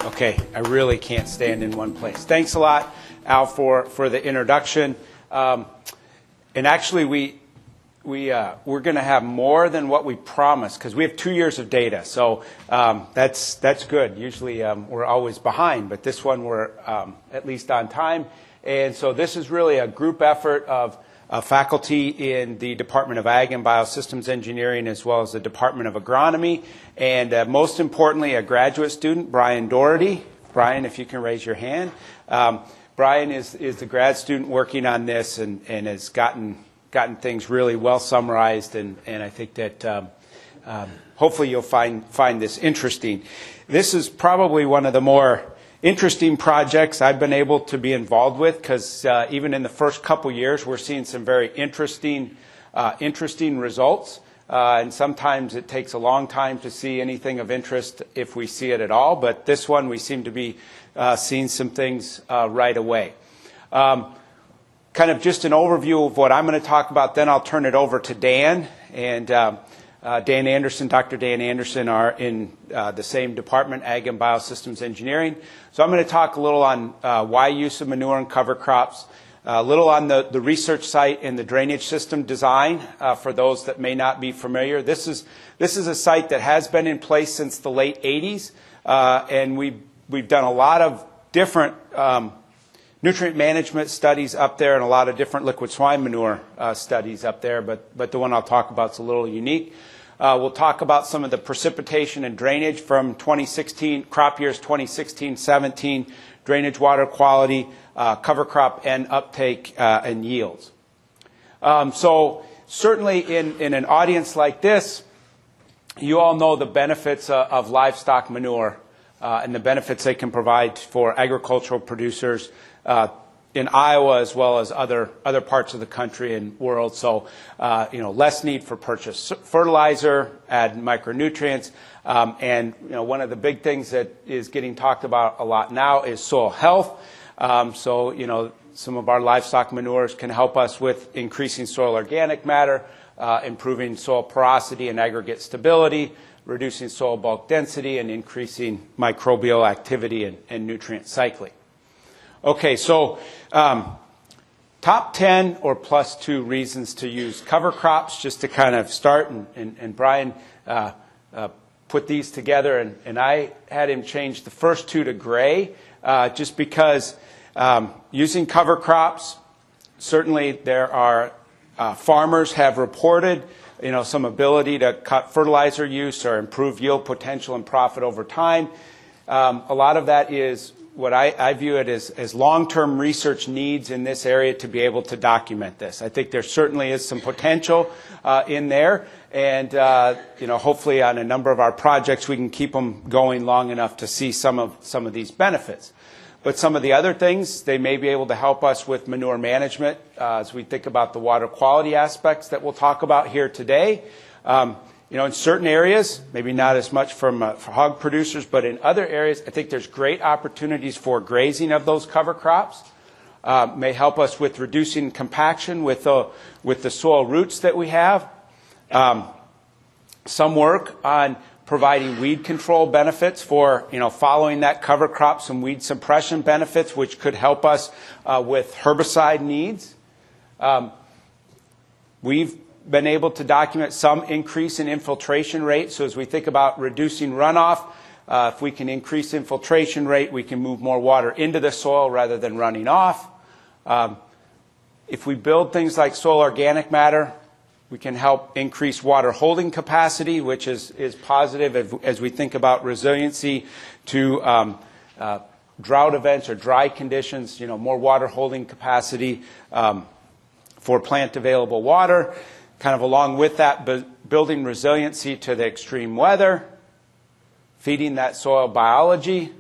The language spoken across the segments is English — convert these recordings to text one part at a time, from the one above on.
Okay, I really can't stand in one place. Thanks a lot, Al, for the introduction. And actually, we're going to have more than what we promised because we have 2 years of data. So that's good. Usually we're always behind, but this one we're at least on time. And so this is really a group effort of faculty in the Department of Ag and Biosystems Engineering as well as the Department of Agronomy. And most importantly, a graduate student, Brian Doherty. Brian, if you can raise your hand. Brian is the grad student working on this and has gotten things really well summarized, and I think that hopefully you'll find this interesting. This is probably one of the more interesting projects I've been able to be involved with because even in the first couple years we're seeing some very interesting results, and sometimes it takes a long time to see anything of interest if we see it at all, but this one we seem to be seeing some things right away. Kind of just an overview of what I'm going to talk about, then I'll turn it over to Dan. And Dan Andersen, Dr. Dan Andersen are in the same department, Ag and Biosystems Engineering. So I'm going to talk a little on why use of manure and cover crops, a little on the research site and the drainage system design for those that may not be familiar. This is a site that has been in place since the late 80s, and we've done a lot of different nutrient management studies up there and a lot of different liquid swine manure studies up there, but the one I'll talk about is a little unique. We'll talk about some of the precipitation and drainage from 2016, crop years 2016-17, drainage water quality, cover crop and uptake and yields. So certainly in an audience like this, you all know the benefits of livestock manure and the benefits they can provide for agricultural producers in Iowa as well as other parts of the country and world. So, less need for purchase fertilizer, add micronutrients, and one of the big things that is getting talked about a lot now is soil health. So, some of our livestock manures can help us with increasing soil organic matter, improving soil porosity and aggregate stability, reducing soil bulk density, and increasing microbial activity and nutrient cycling. Okay, so top 10 or plus 2 reasons to use cover crops, just to kind of start, and Brian put these together, and I had him change the first 2 to gray, just because using cover crops, certainly there are farmers have reported some ability to cut fertilizer use or improve yield potential and profit over time. A lot of that is what I view it as long-term research needs in this area to be able to document this. I think there certainly is some potential in there, and hopefully on a number of our projects we can keep them going long enough to see some of these benefits. But some of the other things, they may be able to help us with manure management as we think about the water quality aspects that we'll talk about here today. In certain areas, maybe not as much for hog producers, but in other areas, I think there's great opportunities for grazing of those cover crops. May help us with reducing compaction with the soil roots that we have. Some work on providing weed control benefits for, following that cover crop, some weed suppression benefits, which could help us with herbicide needs. We've been able to document some increase in infiltration rate. So as we think about reducing runoff, if we can increase infiltration rate, we can move more water into the soil rather than running off. If we build things like soil organic matter, we can help increase water holding capacity, which is positive as we think about resiliency to drought events or dry conditions, more water holding capacity for plant available water. Kind of along with that, building resiliency to the extreme weather, feeding that soil biology.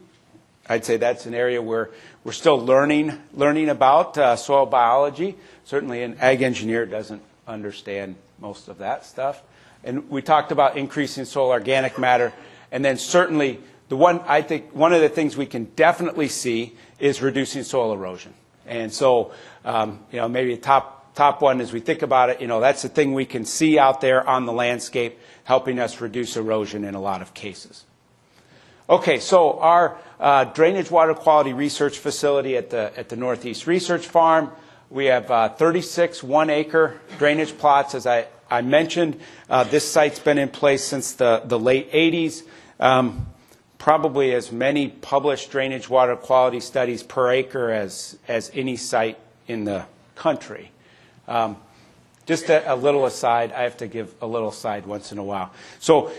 I'd say that's an area where we're still learning about soil biology. Certainly an ag engineer doesn't understand most of that stuff. And we talked about increasing soil organic matter. And then certainly I think one of the things we can definitely see is reducing soil erosion. And so, maybe a top top one, as we think about it, that's the thing we can see out there on the landscape, helping us reduce erosion in a lot of cases. Okay, so our drainage water quality research facility at the Northeast Research Farm, we have 36 1-acre drainage plots. As I mentioned, this site's been in place since the late 80s. Probably as many published drainage water quality studies per acre as any site in the country. Just a little aside, I have to give a little aside once in a while. So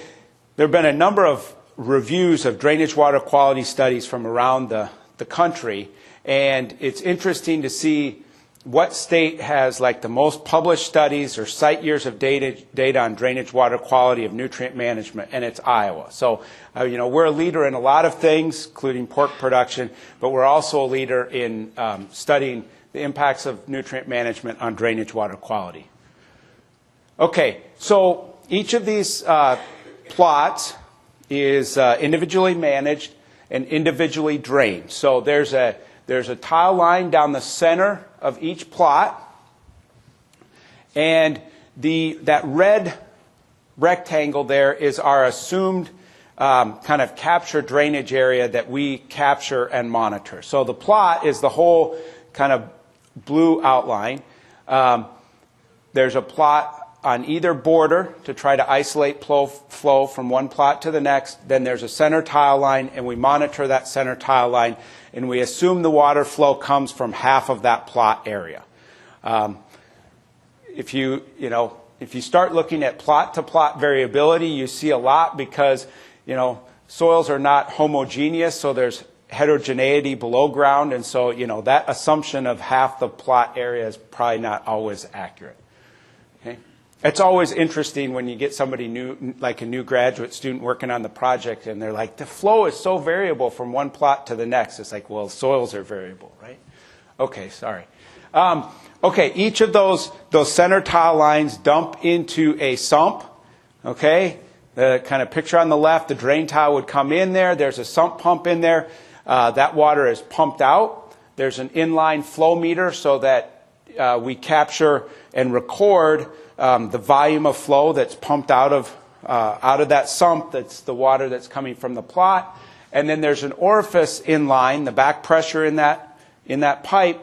there have been a number of reviews of drainage water quality studies from around the country, and it's interesting to see what state has like the most published studies or site years of data on drainage water quality of nutrient management, and it's Iowa. So, we're a leader in a lot of things, including pork production, but we're also a leader in studying the impacts of nutrient management on drainage water quality. Okay, so each of these plots is individually managed and individually drained. So there's a tile line down the center of each plot, and that red rectangle there is our assumed kind of capture drainage area that we capture and monitor. So the plot is the whole kind of blue outline. There's a plot on either border to try to isolate flow from one plot to the next. Then there's a center tile line, and we monitor that center tile line, and we assume the water flow comes from half of that plot area. If you start looking at plot-to-plot variability, you see a lot because, soils are not homogeneous, so there's heterogeneity below ground, and so, that assumption of half the plot area is probably not always accurate. Okay? It's always interesting when you get somebody new, like a new graduate student working on the project, and they're like, the flow is so variable from one plot to the next. It's like, well, soils are variable, right? Okay, sorry. Okay, each of those center tile lines dump into a sump, okay? The kind of picture on the left, the drain tile would come in there. There's a sump pump in there. That water is pumped out. There's an inline flow meter so that we capture and record the volume of flow that's pumped out of that sump. That's the water that's coming from the plot. And then there's an orifice inline, the back pressure in that pipe.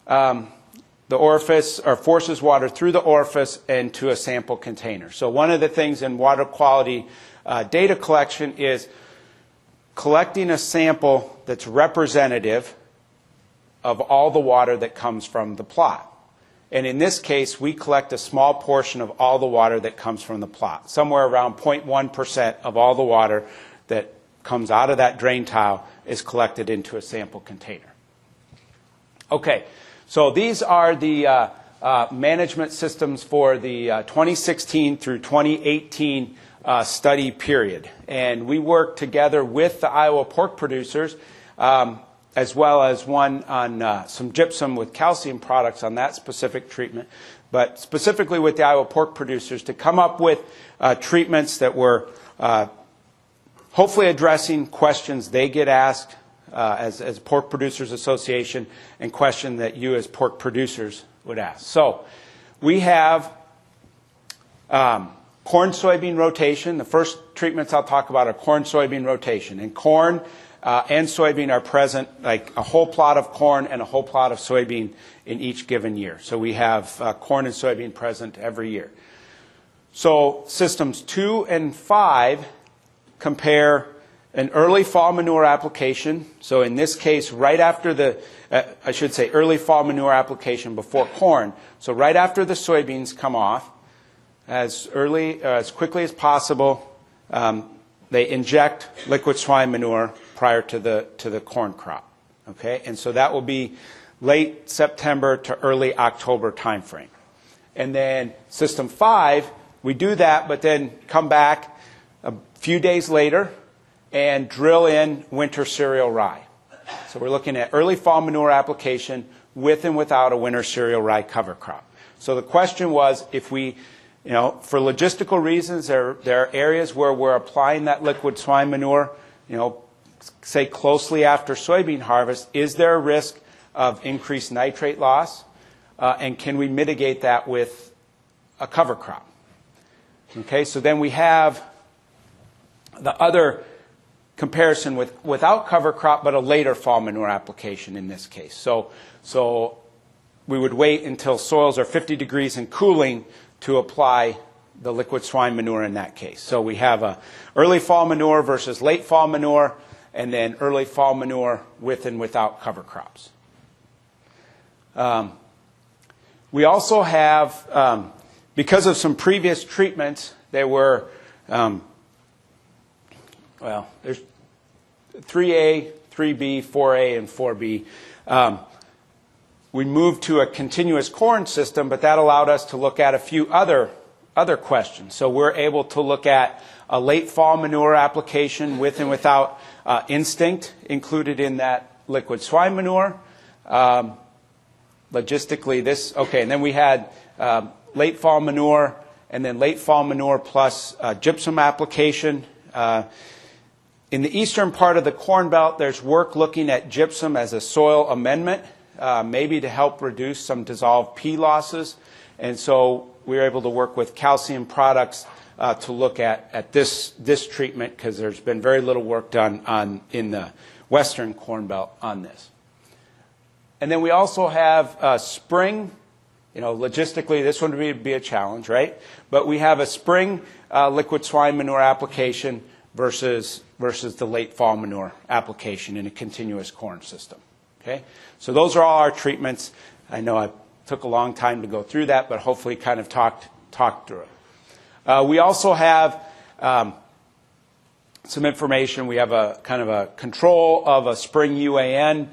The orifice forces water through the orifice and to a sample container. So one of the things in water quality data collection is collecting a sample that's representative of all the water that comes from the plot. And in this case, we collect a small portion of all the water that comes from the plot. Somewhere around 0.1% of all the water that comes out of that drain tile is collected into a sample container. Okay, so these are the management systems for the 2016 through 2018 study period. And we worked together with the Iowa pork producers, as well as one on some gypsum with calcium products on that specific treatment, but specifically with the Iowa pork producers to come up with treatments that were hopefully addressing questions they get asked as Pork Producers Association and question that you as pork producers would ask. So we have corn-soybean rotation. The first treatments I'll talk about are corn-soybean rotation. And corn and soybean are present, like a whole plot of corn and a whole plot of soybean in each given year. So we have corn and soybean present every year. So systems 2 and 5 compare an early fall manure application. So in this case, right after the, I should say early fall manure application before corn. So right after the soybeans come off, as quickly as possible, they inject liquid swine manure prior to the corn crop. Okay, and so that will be late September to early October timeframe. And then system 5, we do that, but then come back a few days later and drill in winter cereal rye. So we're looking at early fall manure application with and without a winter cereal rye cover crop. So the question was, if we, for logistical reasons, there are areas where we're applying that liquid swine manure, say closely after soybean harvest, is there a risk of increased nitrate loss, and can we mitigate that with a cover crop? Okay, so then we have the other comparison without cover crop, but a later fall manure application in this case. So we would wait until soils are 50 degrees and cooling to apply the liquid swine manure in that case. So we have a early fall manure versus late fall manure, and then early fall manure with and without cover crops. We also have, because of some previous treatments, there were, well, there's 3A, 3B, 4A, and 4B. We moved to a continuous corn system, but that allowed us to look at a few other questions. So we're able to look at a late fall manure application with and without instinct included in that liquid swine manure. Logistically, this, okay, and then we had late fall manure and then late fall manure plus gypsum application. In the eastern part of the Corn Belt, there's work looking at gypsum as a soil amendment, maybe to help reduce some dissolved P losses. And so we were able to work with calcium products to look at this treatment, because there's been very little work done in the western Corn Belt on this. And then we also have spring. You know, logistically, this one would be a challenge, right? But we have a spring liquid swine manure application versus the late fall manure application in a continuous corn system. Okay, so those are all our treatments. I know I took a long time to go through that, but hopefully kind of talked through it. We also have some information. We have a kind of a control of a spring UAN.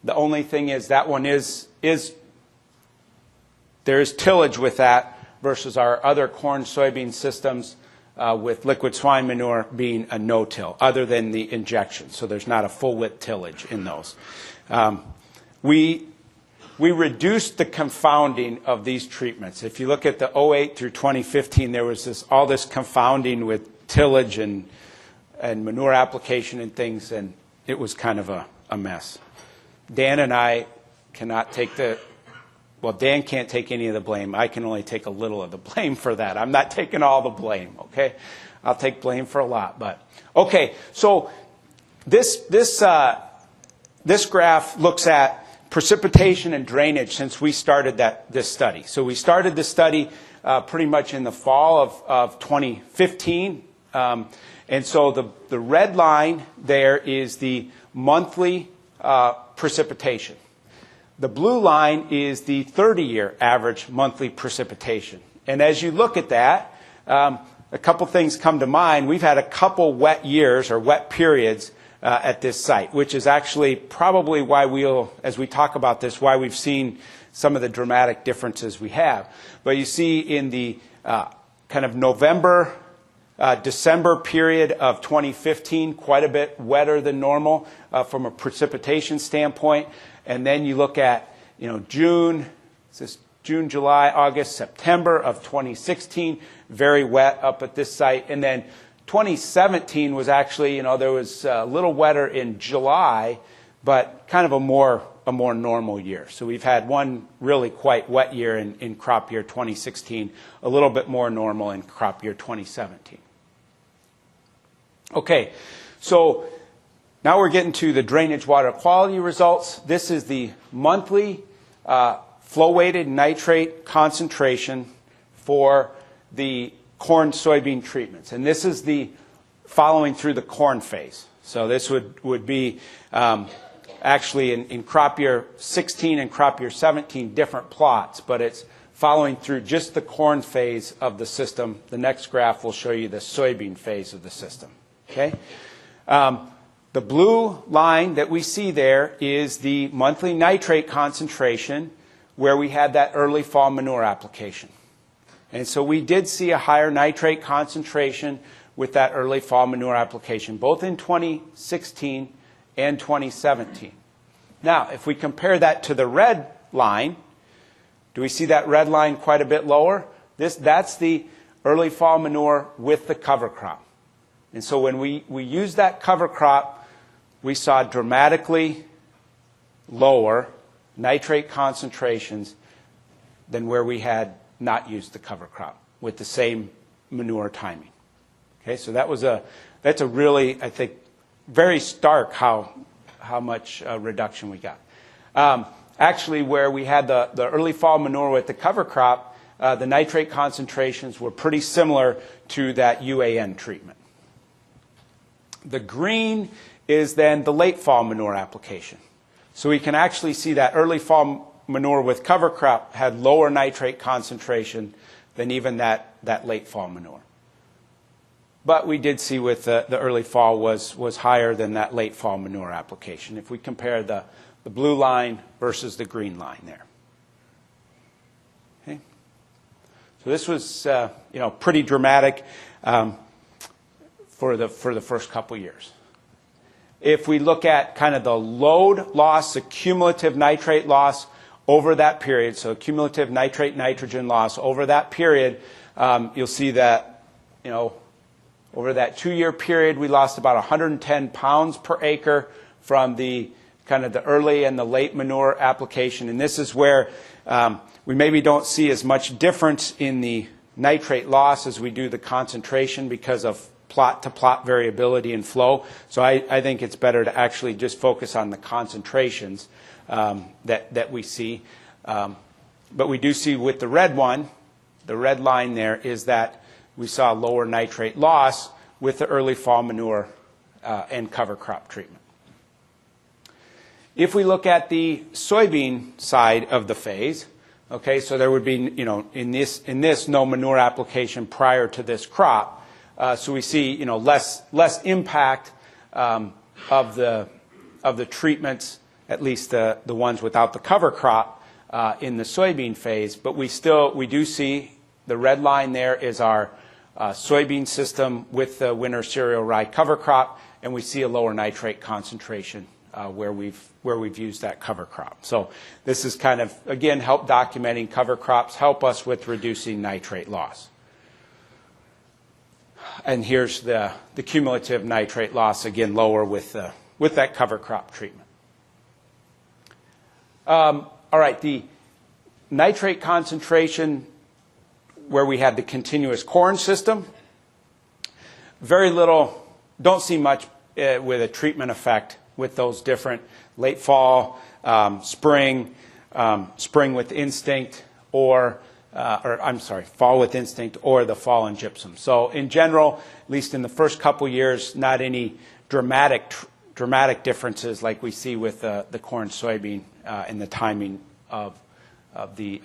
The only thing is that one there is tillage with that versus our other corn soybean systems with liquid swine manure being a no-till, other than the injection. So there's not a full width tillage in those. We reduced the confounding of these treatments. If you look at the 08 through 2015, there was all this confounding with tillage and manure application and things, and it was kind of a mess. Dan and I cannot take well, Dan can't take any of the blame. I can only take a little of the blame for that. I'm not taking all the blame, okay? I'll take blame for a lot, but okay. So this graph looks at precipitation and drainage since we started this study. So we started the study pretty much in the fall of 2015, and so the red line there is the monthly precipitation. The blue line is the 30-year average monthly precipitation. And as you look at that, a couple things come to mind. We've had a couple wet years or wet periods at this site, which is actually probably why as we talk about this, why we've seen some of the dramatic differences we have. But you see in the kind of November, December period of 2015, quite a bit wetter than normal from a precipitation standpoint. And then you look at, June, July, August, September of 2016, very wet up at this site. And then 2017 was actually, there was a little wetter in July, but kind of a more normal year. So we've had one really quite wet year in crop year 2016, a little bit more normal in crop year 2017. Okay, so now we're getting to the drainage water quality results. This is the monthly flow-weighted nitrate concentration for the corn soybean treatments. And this is the following through the corn phase. So this would be actually in crop year 16 and crop year 17 different plots, but it's following through just the corn phase of the system. The next graph will show you the soybean phase of the system. Okay? The blue line that we see there is the monthly nitrate concentration where we had that early fall manure application. And so we did see a higher nitrate concentration with that early fall manure application, both in 2016 and 2017. Now, if we compare that to the red line, do we see that red line quite a bit lower? That's the early fall manure with the cover crop. And so when we used that cover crop, we saw dramatically lower nitrate concentrations than where we had not used the cover crop with the same manure timing. Okay, so that's a really, I think, very stark how much reduction we got. Actually, where we had the early fall manure with the cover crop, the nitrate concentrations were pretty similar to that UAN treatment. The green is then the late fall manure application. So we can actually see that early fall manure with cover crop had lower nitrate concentration than even that late fall manure. But we did see with the early fall was higher than that late fall manure application if we compare the blue line versus the green line there. Okay. So this was pretty dramatic for the first couple years. If we look at kind of the load loss, the cumulative nitrate loss over that period, so cumulative nitrate nitrogen loss over that period, you'll see that, over that 2-year period, we lost about 110 pounds per acre from the kind of the early and the late manure application. And this is where we maybe don't see as much difference in the nitrate loss as we do the concentration because of plot-to-plot variability in flow. So I think it's better to actually just focus on the concentrations that we see. But we do see with the red one, the red line there is that we saw lower nitrate loss with the early fall manure and cover crop treatment. If we look at the soybean side of the phase, okay, so there would be, in this no manure application prior to this crop. So we see, less impact of the treatments, at least the ones without the cover crop in the soybean phase. But we do see the red line there is our soybean system with the winter cereal rye cover crop, and we see a lower nitrate concentration where we've used that cover crop. So this is kind of, again, help documenting cover crops, help us with reducing nitrate loss. And here's the cumulative nitrate loss, again, lower with that cover crop treatment. All right, the nitrate concentration where we had the continuous corn system, very little, don't see much with a treatment effect with those different late fall, spring, spring with instinct, fall with instinct, or the fall in gypsum. So in general, at least in the first couple years, not any dramatic differences like we see with the corn soybean in the timing of the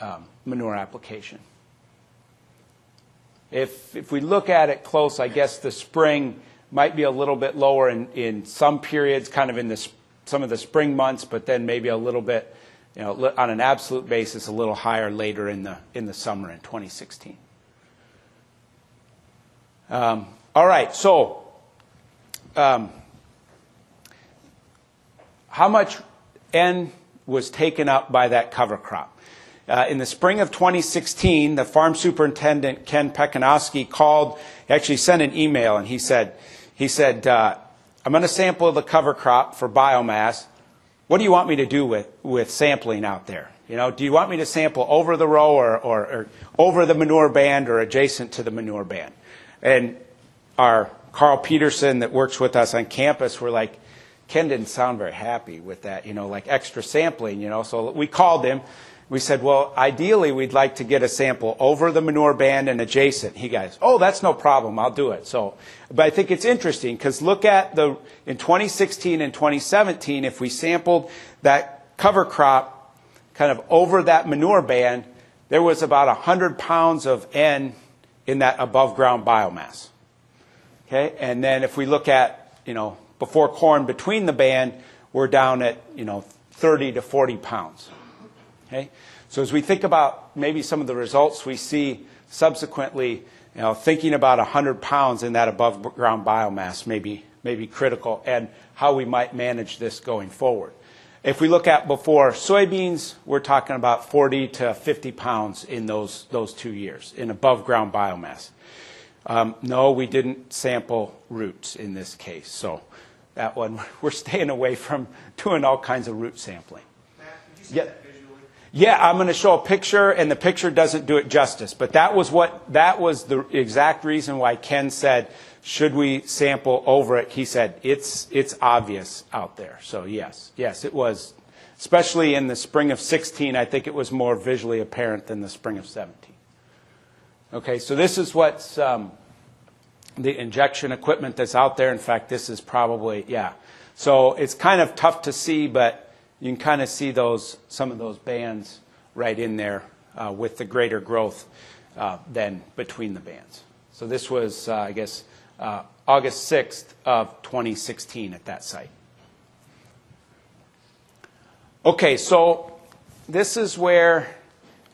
manure application. If we look at it close, I guess the spring might be a little bit lower in some periods, kind of in some of the spring months, but then maybe a little bit, on an absolute basis, a little higher later in the summer in 2016. All right, so how much N was taken up by that cover crop? In the spring of 2016, the farm superintendent, Ken Pekanowski, called, actually sent an email, and he said, I'm going to sample the cover crop for biomass. What do you want me to do with sampling out there? Do you want me to sample over the row or over the manure band or adjacent to the manure band? And our Carl Peterson that works with us on campus were like, Ken didn't sound very happy with that, like extra sampling, So we called him. We said, well, ideally, we'd like to get a sample over the manure band and adjacent. He goes, oh, that's no problem. I'll do it. But I think it's interesting because look at in 2016 and 2017, if we sampled that cover crop kind of over that manure band, there was about 100 pounds of N in that above ground biomass. Okay, and then if we look at, before corn between the band, we're down at, 30 to 40 pounds. Okay? So as we think about maybe some of the results we see subsequently, thinking about 100 pounds in that above ground biomass may be critical, and how we might manage this going forward. If we look at before soybeans, we're talking about 40 to 50 pounds in those 2 years in above ground biomass. No, we didn't sample roots in this case. So that one, we're staying away from doing all kinds of root sampling. Matt, did you see Yeah. that video Yeah, I'm going to show a picture, and the picture doesn't do it justice. But that was the exact reason why Ken said, should we sample over it? He said, it's obvious out there. So yes, it was. Especially in the spring of 16, I think it was more visually apparent than the spring of 17. Okay, so this is what's the injection equipment that's out there. In fact, this is probably, yeah. So it's kind of tough to see, but you can kind of see some of those bands right in there with the greater growth than between the bands. So this was, I guess, August 6th of 2016 at that site. Okay, so this is where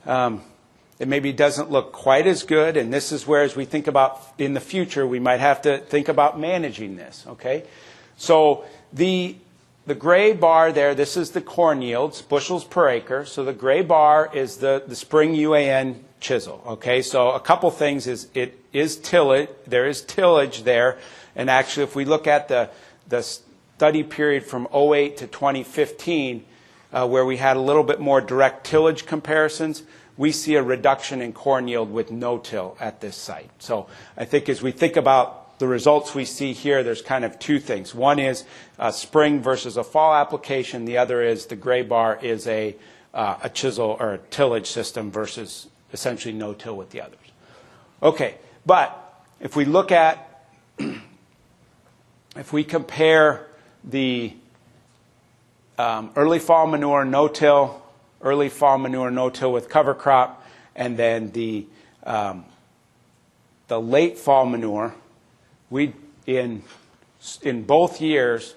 it maybe doesn't look quite as good, and this is where, as we think about in the future, we might have to think about managing this, okay? So the gray bar there, this is the corn yields, bushels per acre. So the gray bar is the spring UAN chisel, okay? So a couple things is it is tillage, there is tillage there, and actually if we look at the study period from 08 to 2015, where we had a little bit more direct tillage comparisons, we see a reduction in corn yield with no-till at this site. So I think as we think about the results we see here, there's kind of two things. One is a spring versus a fall application. The other is the gray bar is a chisel or a tillage system versus essentially no-till with the others. Okay, but if we look at, if we compare the early fall manure no-till, early fall manure no-till with cover crop, and then the late fall manure, we in both years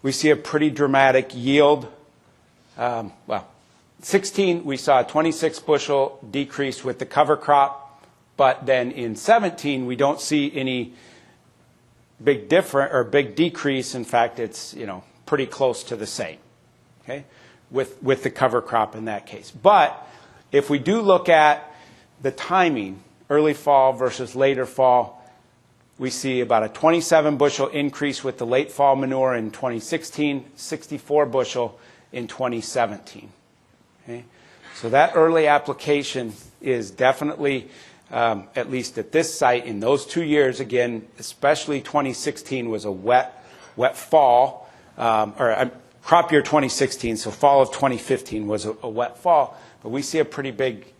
we see a pretty dramatic yield. 16 we saw a 26 bushel decrease with the cover crop, but then in 17 we don't see any big decrease. In fact, it's pretty close to the same, okay, with the cover crop in that case. But if we do look at the timing, early fall versus later fall, we see about a 27 bushel increase with the late fall manure in 2016, 64 bushel in 2017. Okay? So that early application is definitely, at least at this site, in those 2 years, again, especially 2016 was a wet fall, crop year 2016, so fall of 2015 was a wet fall, but we see a pretty big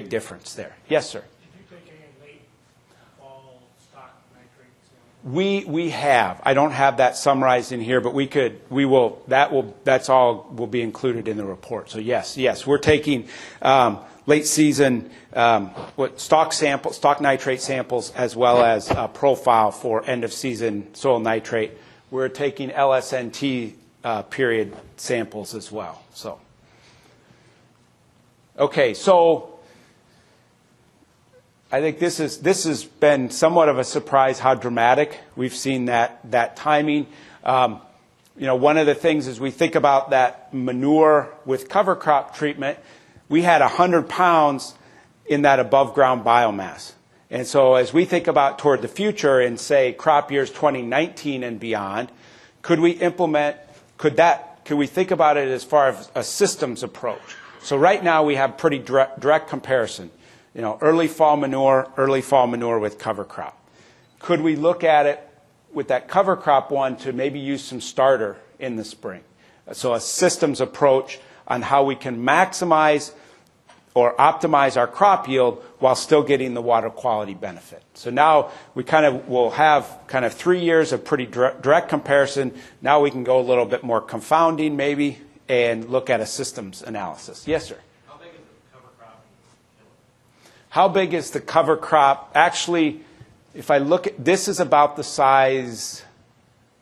difference there. Yes, sir. We have. I don't have that summarized in here, but that's all will be included in the report. So yes, we're taking late season stock nitrate samples as well as profile for end of season soil nitrate. We're taking LSNT period samples as well. So okay, so I think this has been somewhat of a surprise how dramatic we've seen that timing. One of the things as we think about that manure with cover crop treatment, we had 100 pounds in that above ground biomass. And so as we think about toward the future and say crop years 2019 and beyond, could we think about it as far as a systems approach? So right now we have pretty direct comparison. Early fall manure with cover crop. Could we look at it with that cover crop one to maybe use some starter in the spring? So a systems approach on how we can maximize or optimize our crop yield while still getting the water quality benefit. So now we will have 3 years of pretty direct comparison. Now we can go a little bit more confounding maybe and look at a systems analysis. Yes, sir. How big is the cover crop? Actually, if I look at this, is about the size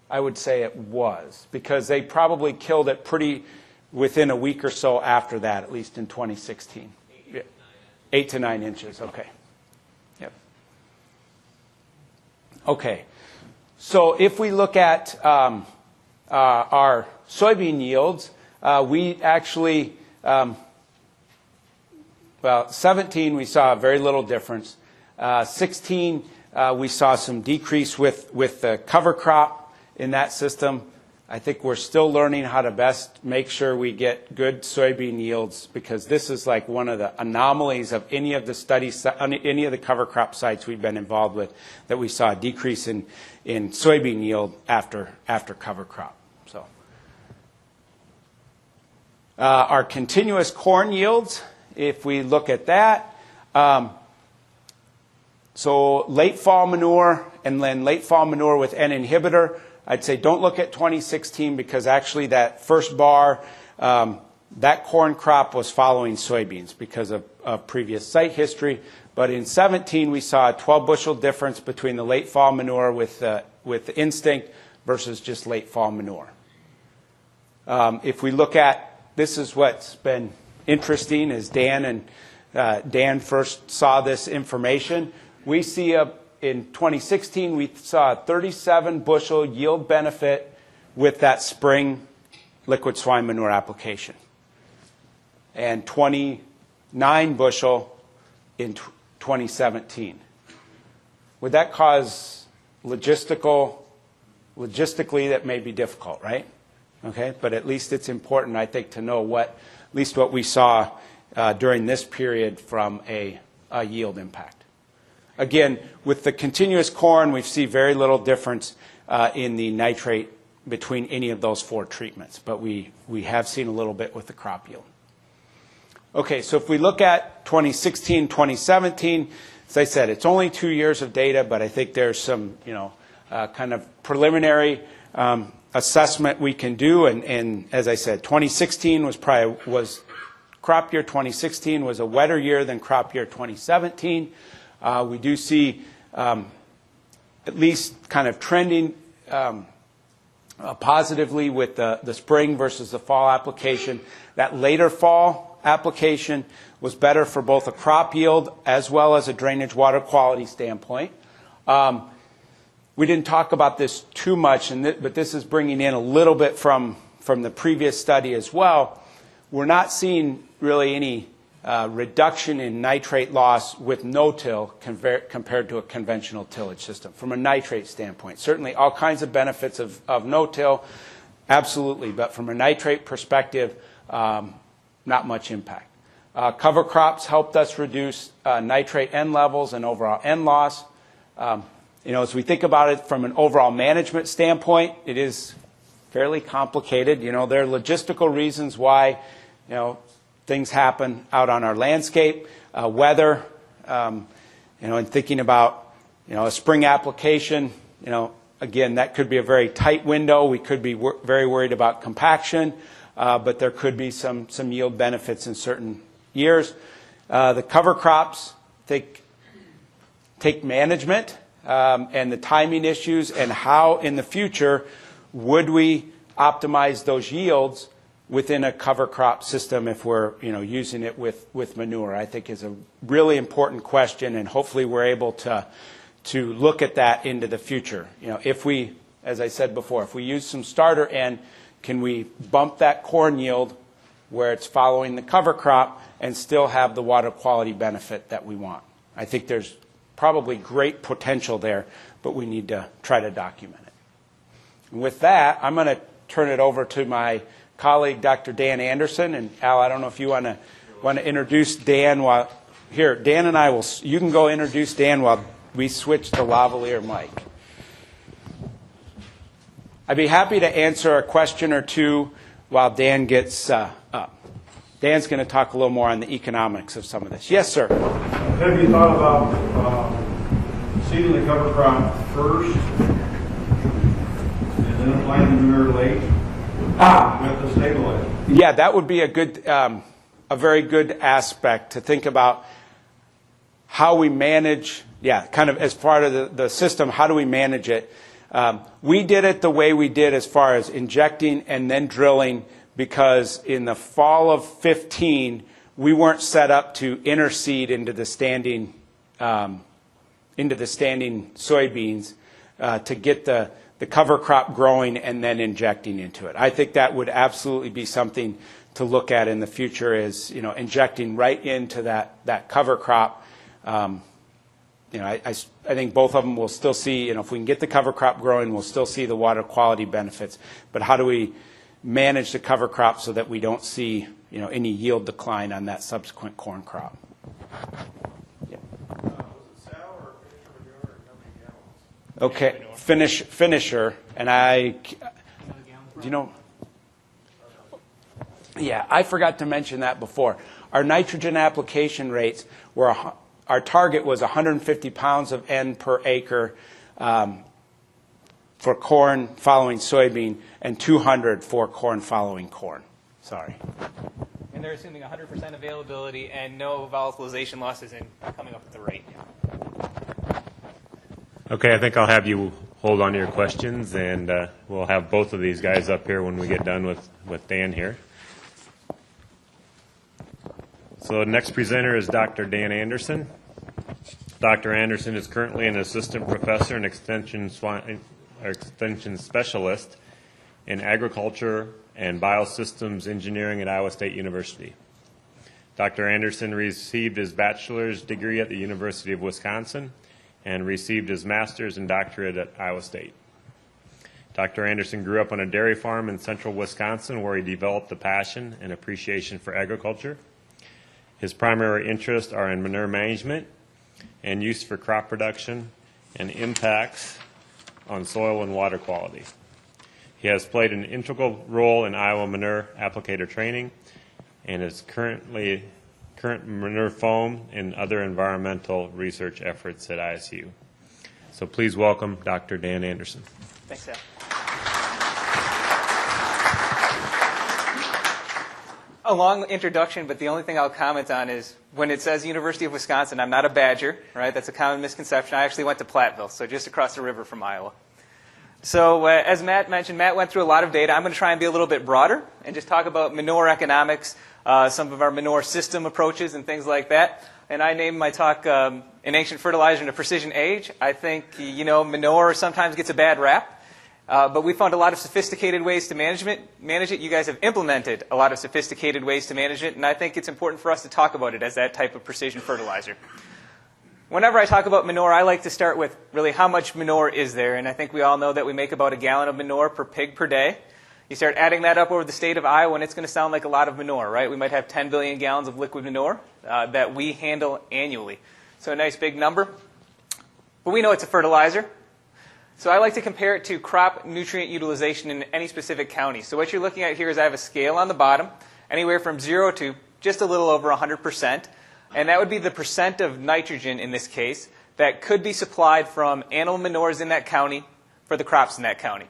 I would say it was, because they probably killed it pretty within a week or so after that, at least in 2016. 8 to 9 inches. Okay. Yep. Okay. So if we look at our soybean yields, we actually 17, we saw very little difference. 16, we saw some decrease with the cover crop in that system. I think we're still learning how to best make sure we get good soybean yields, because this is like one of the anomalies of any of the studies, any of the cover crop sites we've been involved with, that we saw a decrease in soybean yield after cover crop. So our continuous corn yields, if we look at that, so late fall manure and then late fall manure with N inhibitor, I'd say don't look at 2016, because actually that first bar, that corn crop was following soybeans because of previous site history. But in 17, we saw a 12 bushel difference between the late fall manure with the instinct versus just late fall manure. If we look at, this is what's been interesting, is Dan first saw this information. We see in 2016, we saw a 37 bushel yield benefit with that spring liquid swine manure application, and 29 bushel in 2017. Would that cause logistically that may be difficult, right? Okay, but at least it's important, I think, to know at least what we saw during this period from a yield impact. Again, with the continuous corn, we see very little difference in the nitrate between any of those 4 treatments, but we have seen a little bit with the crop yield. Okay, so if we look at 2016, 2017, as I said, it's only 2 years of data, but I think there's some, kind of preliminary assessment we can do. And as I said, 2016 was crop year 2016 was a wetter year than crop year 2017. We do see at least kind of trending positively with the spring versus the fall application. That later fall application was better for both a crop yield as well as a drainage water quality standpoint. We didn't talk about this too much, but this is bringing in a little bit from the previous study as well. We're not seeing really any reduction in nitrate loss with no-till compared to a conventional tillage system from a nitrate standpoint. Certainly all kinds of benefits of no-till, absolutely, but from a nitrate perspective, not much impact. Cover crops helped us reduce nitrate N levels and overall N loss. As we think about it from an overall management standpoint, it is fairly complicated. There are logistical reasons why, things happen out on our landscape, weather, and thinking about, a spring application, again, that could be a very tight window. We could be very worried about compaction, but there could be some yield benefits in certain years. The cover crops take management and the timing issues, and how in the future would we optimize those yields within a cover crop system if we're using it with manure, I think is a really important question, and hopefully we're able to look at that into the future. If we, as I said before, if we use some starter N, can we bump that corn yield where it's following the cover crop and still have the water quality benefit that we want? I think there's probably great potential there, but we need to try to document it. And with that, I'm going to turn it over to my colleague, Dr. Dan Andersen. And Al, I don't know if you want to introduce Dan while here. Dan and I will. You can go introduce Dan while we switch to lavalier mic. I'd be happy to answer a question or two while Dan gets up. Dan's going to talk a little more on the economics of some of this. Yes, sir. Have you thought about seeding the cover crop first and then applying the manure late with the stabilizer? Yeah, that would be a very good aspect to think about how we manage. Yeah, kind of as part of the system, how do we manage it? We did it the way we did as far as injecting and then drilling, because in the fall of 15, we weren't set up to interseed into the standing soybeans to get the cover crop growing and then injecting into it. I think that would absolutely be something to look at in the future, is injecting right into that cover crop I think both of them will still see, if we can get the cover crop growing, we'll still see the water quality benefits. But how do we manage the cover crop so that we don't see, any yield decline on that subsequent corn crop? Yeah. Was it sow or finisher manure and how many gallons? Okay, finisher, and do you know? Yeah, I forgot to mention that before. Our nitrogen application rates were, our target was 150 pounds of N per acre for corn following soybean and 200 for corn following corn. Sorry. And they're assuming 100% availability and no volatilization losses in coming up with the rate. Okay, I think I'll have you hold on to your questions, and we'll have both of these guys up here when we get done with Dan here. So the next presenter is Dr. Dan Andersen. Dr. Andersen is currently an assistant professor and extension specialist in agriculture and biosystems engineering at Iowa State University. Dr. Andersen received his bachelor's degree at the University of Wisconsin and received his master's and doctorate at Iowa State. Dr. Andersen grew up on a dairy farm in central Wisconsin where he developed a passion and appreciation for agriculture. His primary interests are in manure management and use for crop production and impacts on soil and water quality. He has played an integral role in Iowa manure applicator training and is current manure foam and other environmental research efforts at ISU. So please welcome Dr. Dan Andersen. Thanks, Al. A long introduction, but the only thing I'll comment on is when it says University of Wisconsin, I'm not a Badger, right? That's a common misconception. I actually went to Platteville, so just across the river from Iowa. So as Matt mentioned, Matt went through a lot of data. I'm going to try and be a little bit broader and just talk about manure economics, some of our manure system approaches and things like that. And I named my talk An Ancient Fertilizer in a Precision Age. I think, manure sometimes gets a bad rap. But we found a lot of sophisticated ways to manage it. You guys have implemented a lot of sophisticated ways to manage it, and I think it's important for us to talk about it as that type of precision fertilizer. Whenever I talk about manure, I like to start with really how much manure is there, and I think we all know that we make about 1 gallon of manure per pig per day. You start adding that up over the state of Iowa, and it's going to sound like a lot of manure, right? We might have 10 billion gallons of liquid manure that we handle annually. So a nice big number. But we know it's a fertilizer. So I like to compare it to crop nutrient utilization in any specific county. So what you're looking at here is I have a scale on the bottom, anywhere from 0 to just a little over 100%. And that would be the percent of nitrogen, in this case, that could be supplied from animal manures in that county for the crops in that county.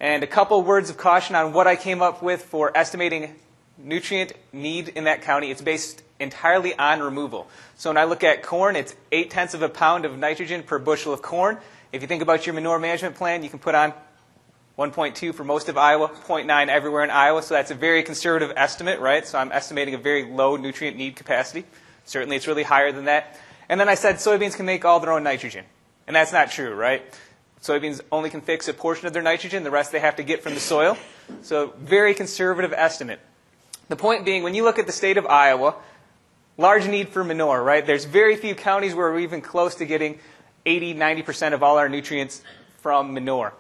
And a couple words of caution on what I came up with for estimating nutrient need in that county. It's based entirely on removal. So when I look at corn, it's 0.8 of a pound of nitrogen per bushel of corn. If you think about your manure management plan, you can put on 1.2 for most of Iowa, 0.9 everywhere in Iowa. So that's a very conservative estimate, right? So I'm estimating a very low nutrient need capacity. Certainly it's really higher than that. And then I said soybeans can make all their own nitrogen. And that's not true, right? Soybeans only can fix a portion of their nitrogen. The rest they have to get from the soil. So very conservative estimate. The point being, when you look at the state of Iowa, large need for manure, right? There's very few counties where we're even close to getting 80, 90% of all our nutrients from manure.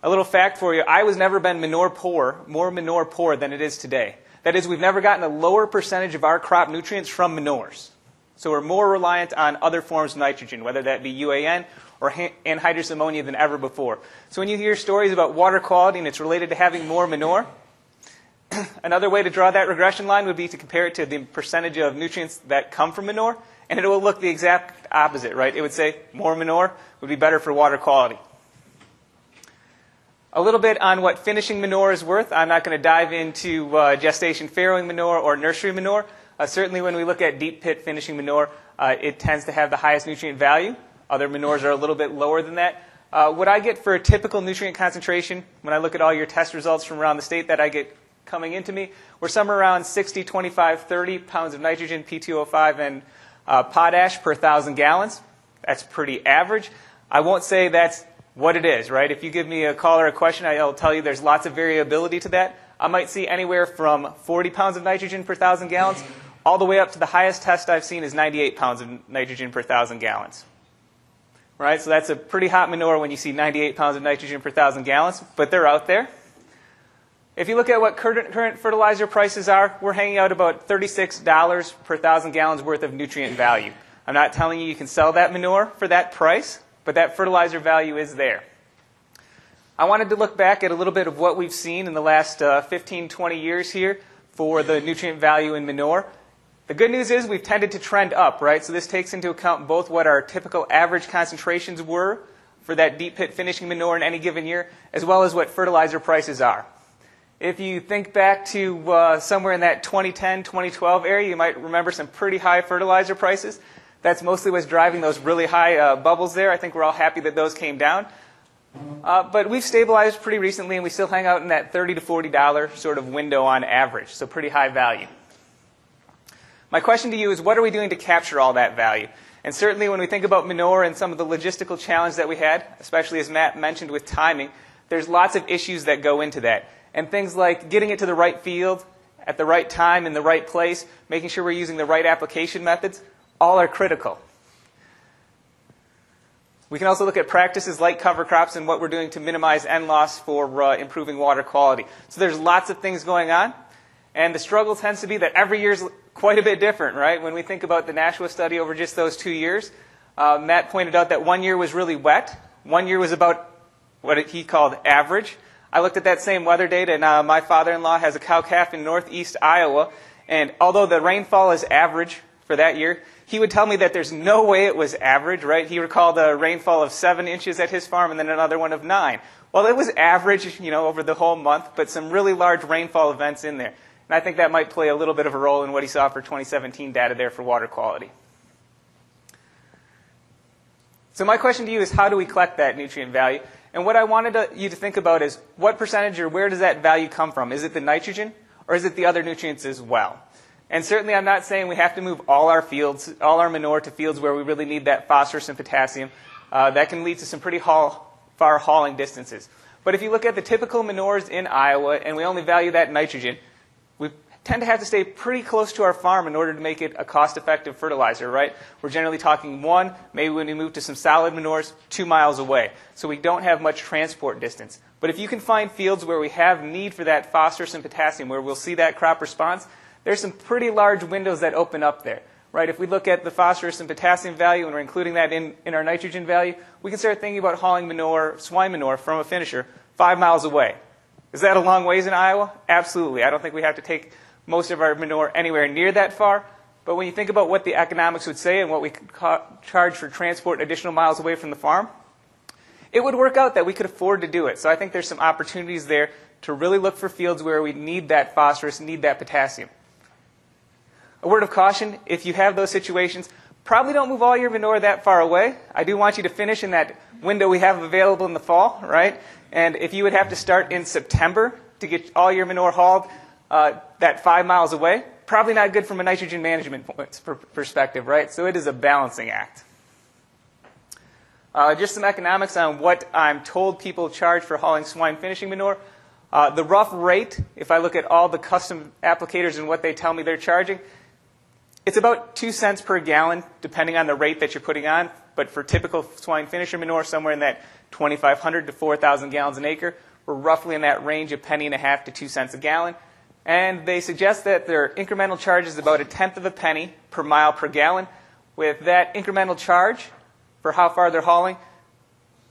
A little fact for you, Iowa's never been more manure poor than it is today. That is, we've never gotten a lower percentage of our crop nutrients from manures. So we're more reliant on other forms of nitrogen, whether that be UAN or anhydrous ammonia than ever before. So when you hear stories about water quality and it's related to having more manure, another way to draw that regression line would be to compare it to the percentage of nutrients that come from manure, and it will look the exact opposite, right? It would say more manure would be better for water quality. A little bit on what finishing manure is worth. I'm not going to dive into gestation farrowing manure or nursery manure. Certainly when we look at deep pit finishing manure, it tends to have the highest nutrient value. Other manures are a little bit lower than that. What I get for a typical nutrient concentration, when I look at all your test results from around the state that I get coming into me, we're somewhere around 60, 25, 30 pounds of nitrogen, P2O5, and potash per 1,000 gallons. That's pretty average. I won't say that's what it is, right? If you give me a call or a question, I'll tell you there's lots of variability to that. I might see anywhere from 40 pounds of nitrogen per 1,000 gallons, all the way up to the highest test I've seen is 98 pounds of nitrogen per 1,000 gallons. right? So that's a pretty hot manure when you see 98 pounds of nitrogen per 1,000 gallons, but they're out there. If you look at what current fertilizer prices are, we're hanging out about $36 per 1,000 gallons worth of nutrient value. I'm not telling you can sell that manure for that price, but that fertilizer value is there. I wanted to look back at a little bit of what we've seen in the last 15, 20 years here for the nutrient value in manure. The good news is we've tended to trend up, right? So this takes into account both what our typical average concentrations were for that deep pit finishing manure in any given year, as well as what fertilizer prices are. If you think back to somewhere in that 2010, 2012 area, you might remember some pretty high fertilizer prices. That's mostly what's driving those really high bubbles there. I think we're all happy that those came down. But we've stabilized pretty recently, and we still hang out in that $30 to $40 sort of window on average, so pretty high value. My question to you is, what are we doing to capture all that value? And certainly when we think about manure and some of the logistical challenge that we had, especially as Matt mentioned with timing, there's lots of issues that go into that. And things like getting it to the right field, at the right time, in the right place, making sure we're using the right application methods, all are critical. We can also look at practices like cover crops and what we're doing to minimize N loss for improving water quality. So there's lots of things going on. And the struggle tends to be that every year is quite a bit different, right? When we think about the Nashua study over just those 2 years, Matt pointed out that 1 year was really wet. 1 year was about what he called average. I looked at that same weather data, and my father-in-law has a cow-calf in northeast Iowa. And although the rainfall is average for that year, he would tell me that there's no way it was average, right? He recalled a rainfall of 7 inches at his farm and then another one of 9. Well, it was average, over the whole month, but some really large rainfall events in there. And I think that might play a little bit of a role in what he saw for 2017 data there for water quality. So my question to you is, how do we collect that nutrient value? And what I wanted you to think about is, what percentage or where does that value come from? Is it the nitrogen, or is it the other nutrients as well? And certainly I'm not saying we have to move all our manure to fields where we really need that phosphorus and potassium. That can lead to some pretty far hauling distances. But if you look at the typical manures in Iowa, and we only value that nitrogen, we tend to have to stay pretty close to our farm in order to make it a cost-effective fertilizer, right? We're generally talking 1, maybe when we move to some solid manures, 2 miles away. So we don't have much transport distance. But if you can find fields where we have need for that phosphorus and potassium, where we'll see that crop response, there's some pretty large windows that open up there, right? If we look at the phosphorus and potassium value, and we're including that in our nitrogen value, we can start thinking about hauling swine manure from a finisher 5 miles away. Is that a long ways in Iowa? Absolutely. I don't think we have to take most of our manure anywhere near that far. But when you think about what the economics would say and what we could charge for transport additional miles away from the farm, it would work out that we could afford to do it. So I think there's some opportunities there to really look for fields where we need that phosphorus, need that potassium. A word of caution, if you have those situations, probably don't move all your manure that far away. I do want you to finish in that window we have available in the fall, right? And if you would have to start in September to get all your manure hauled that 5 miles away, probably not good from a nitrogen management perspective, right? So it is a balancing act. Just some economics on what I'm told people charge for hauling swine finishing manure. The rough rate, if I look at all the custom applicators and what they tell me they're charging, it's about 2 cents per gallon, depending on the rate that you're putting on. But for typical swine finisher manure, somewhere in that 2,500 to 4,000 gallons an acre, we're roughly in that range of 1.50 to 2 cents a gallon. And they suggest that their incremental charge is about 1/10 of a penny per mile per gallon. With that incremental charge for how far they're hauling,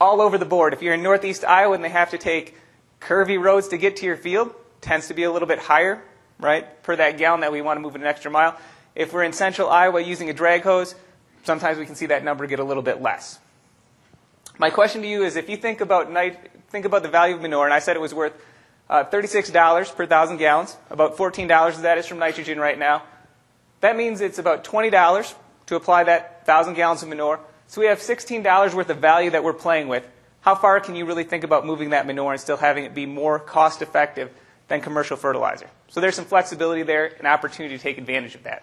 all over the board. If you're in northeast Iowa and they have to take curvy roads to get to your field, tends to be a little bit higher, right, per that gallon that we want to move an extra mile. If we're in central Iowa using a drag hose, sometimes we can see that number get a little bit less. My question to you is, if you think about the value of manure, and I said it was worth $36 per 1,000 gallons, about $14 of that is from nitrogen right now. That means it's about $20 to apply that 1,000 gallons of manure. So we have $16 worth of value that we're playing with. How far can you really think about moving that manure and still having it be more cost effective than commercial fertilizer? So there's some flexibility there, an opportunity to take advantage of that.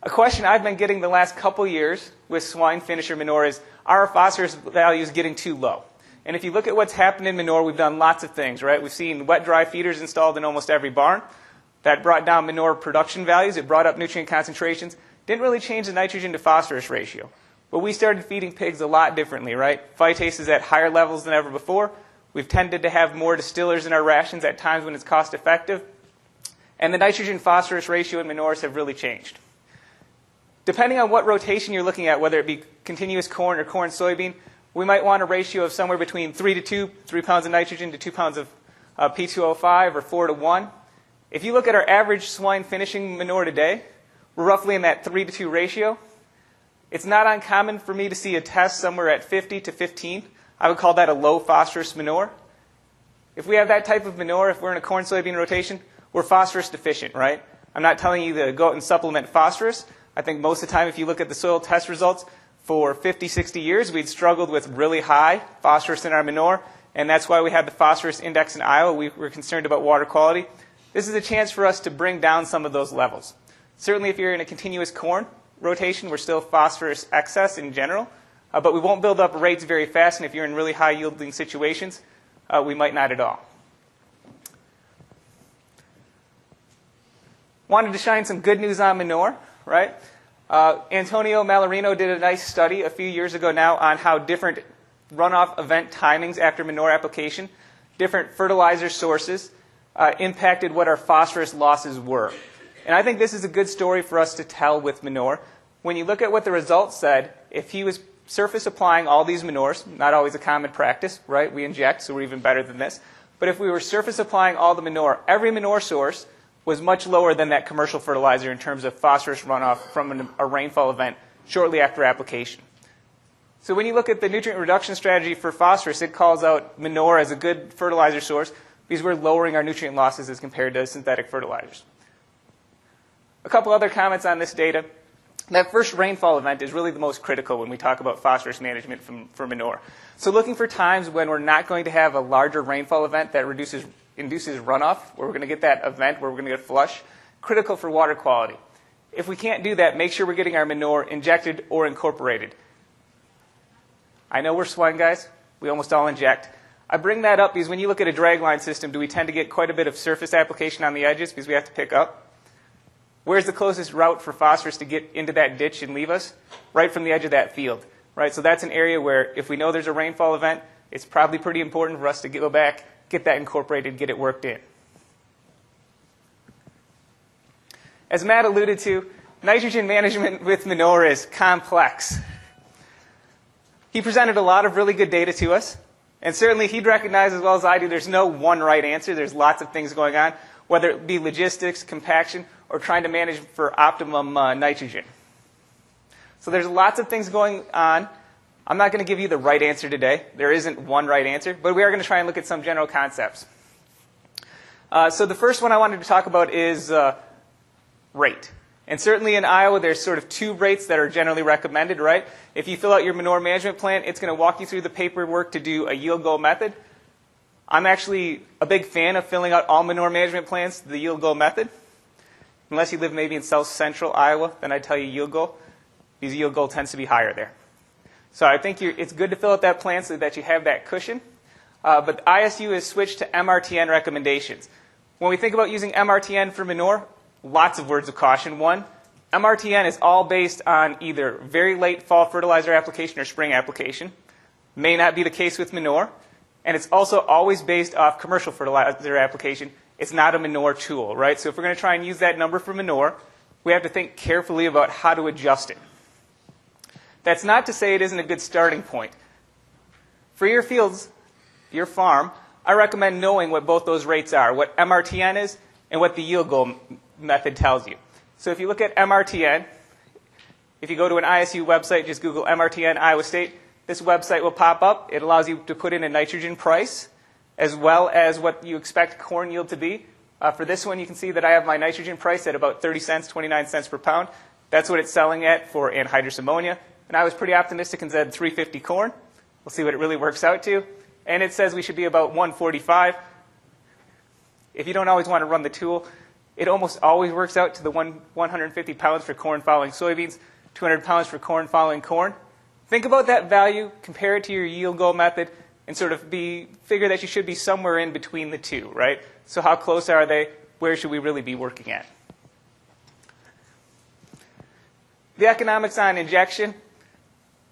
A question I've been getting the last couple years with swine finisher manure is, are our phosphorus values getting too low? And if you look at what's happened in manure, we've done lots of things, right? We've seen wet-dry feeders installed in almost every barn. That brought down manure production values. It brought up nutrient concentrations. Didn't really change the nitrogen to phosphorus ratio. But we started feeding pigs a lot differently, right? Phytase is at higher levels than ever before. We've tended to have more distillers in our rations at times when it's cost effective. And the nitrogen-phosphorus ratio in manures have really changed. Depending on what rotation you're looking at, whether it be continuous corn or corn-soybean, we might want a ratio of somewhere between 3 to 2, 3 pounds of nitrogen to 2 pounds of P2O5, or 4 to 1. If you look at our average swine finishing manure today, we're roughly in that 3 to 2 ratio. It's not uncommon for me to see a test somewhere at 50 to 15. I would call that a low phosphorus manure. If we have that type of manure, if we're in a corn-soybean rotation, we're phosphorus deficient, right? I'm not telling you to go out and supplement phosphorus. I think most of the time, if you look at the soil test results, for 50, 60 years, we'd struggled with really high phosphorus in our manure, and that's why we had the phosphorus index in Iowa. We were concerned about water quality. This is a chance for us to bring down some of those levels. Certainly, if you're in a continuous corn rotation, we're still phosphorus excess in general, but we won't build up rates very fast, and if you're in really high-yielding situations, we might not at all. Wanted to shine some good news on manure, right? Antonio Mallarino did a nice study a few years ago now on how different runoff event timings after manure application, different fertilizer sources, impacted what our phosphorus losses were. And I think this is a good story for us to tell with manure. When you look at what the results said, if he was surface applying all these manures, not always a common practice, right? We inject, so we're even better than this. But if we were surface applying all the manure, every manure source was much lower than that commercial fertilizer in terms of phosphorus runoff from a rainfall event shortly after application. So when you look at the nutrient reduction strategy for phosphorus, it calls out manure as a good fertilizer source because we're lowering our nutrient losses as compared to synthetic fertilizers. A couple other comments on this data. That first rainfall event is really the most critical when we talk about phosphorus management for manure. So looking for times when we're not going to have a larger rainfall event that induces runoff, where we're going to get that event where we're going to get flush, critical for water quality. If we can't do that, make sure we're getting our manure injected or incorporated. I know we're swine guys. We almost all inject. I bring that up because when you look at a dragline system, do we tend to get quite a bit of surface application on the edges because we have to pick up? Where's the closest route for phosphorus to get into that ditch and leave us? Right from the edge of that field. Right? So that's an area where if we know there's a rainfall event, it's probably pretty important for us to go back, get that incorporated, get it worked in. As Matt alluded to, nitrogen management with manure is complex. He presented a lot of really good data to us, and certainly he'd recognize as well as I do there's no one right answer. There's lots of things going on, whether it be logistics, compaction, or trying to manage for optimum nitrogen. So there's lots of things going on. I'm not going to give you the right answer today. There isn't one right answer, but we are going to try and look at some general concepts. So the first one I wanted to talk about is rate. And certainly in Iowa, there's sort of two rates that are generally recommended, right? If you fill out your manure management plan, it's going to walk you through the paperwork to do a yield goal method. I'm actually a big fan of filling out all manure management plans, the yield goal method. Unless you live maybe in south central Iowa, then I'd tell you yield goal, because yield goal tends to be higher there. So I think it's good to fill out that plan so that you have that cushion. But ISU has switched to MRTN recommendations. When we think about using MRTN for manure, lots of words of caution. One, MRTN is all based on either very late fall fertilizer application or spring application. May not be the case with manure. And it's also always based off commercial fertilizer application. It's not a manure tool, right? So if we're going to try and use that number for manure, we have to think carefully about how to adjust it. That's not to say it isn't a good starting point. For your fields, your farm, I recommend knowing what both those rates are, what MRTN is and what the yield goal method tells you. So if you look at MRTN, if you go to an ISU website, just Google MRTN Iowa State, this website will pop up. It allows you to put in a nitrogen price as well as what you expect corn yield to be. For this one, you can see that I have my nitrogen price at about 30 cents, 29 cents per pound. That's what it's selling at for anhydrous ammonia. And I was pretty optimistic and said 350 corn. We'll see what it really works out to. And it says we should be about 145. If you don't always want to run the tool, it almost always works out to the 150 pounds for corn following soybeans, 200 pounds for corn following corn. Think about that value, compare it to your yield goal method, and sort of figure that you should be somewhere in between the two, right? So how close are they? Where should we really be working at? The economics on injection.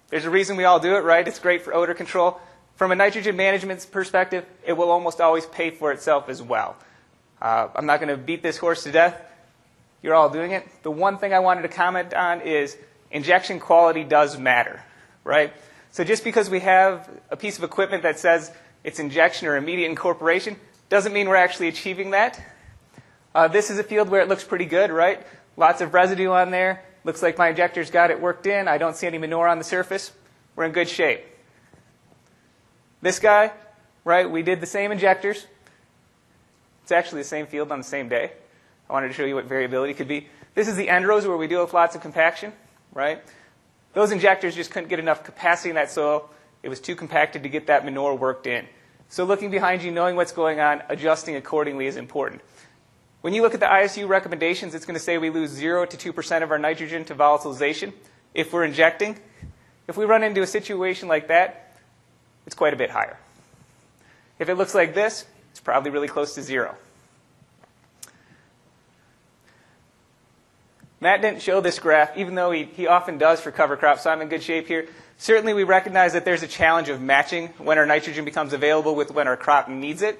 There's a reason we all do it, right? It's great for odor control. From a nitrogen management perspective, it will almost always pay for itself as well. I'm not going to beat this horse to death. You're all doing it. The one thing I wanted to comment on is injection quality does matter, right? So just because we have a piece of equipment that says it's injection or immediate incorporation doesn't mean we're actually achieving that. This is a field where it looks pretty good, right? Lots of residue on there. Looks like my injector's got it worked in. I don't see any manure on the surface. We're in good shape. This guy, right, we did the same injectors. It's actually the same field on the same day. I wanted to show you what variability could be. This is the end rows where we deal with lots of compaction, right? Those injectors just couldn't get enough capacity in that soil. It was too compacted to get that manure worked in. So looking behind you, knowing what's going on, adjusting accordingly is important. When you look at the ISU recommendations, it's going to say we lose 0 to 2% of our nitrogen to volatilization if we're injecting. If we run into a situation like that, it's quite a bit higher. If it looks like this, it's probably really close to 0. Matt didn't show this graph, even though he often does for cover crops, so I'm in good shape here. Certainly we recognize that there's a challenge of matching when our nitrogen becomes available with when our crop needs it.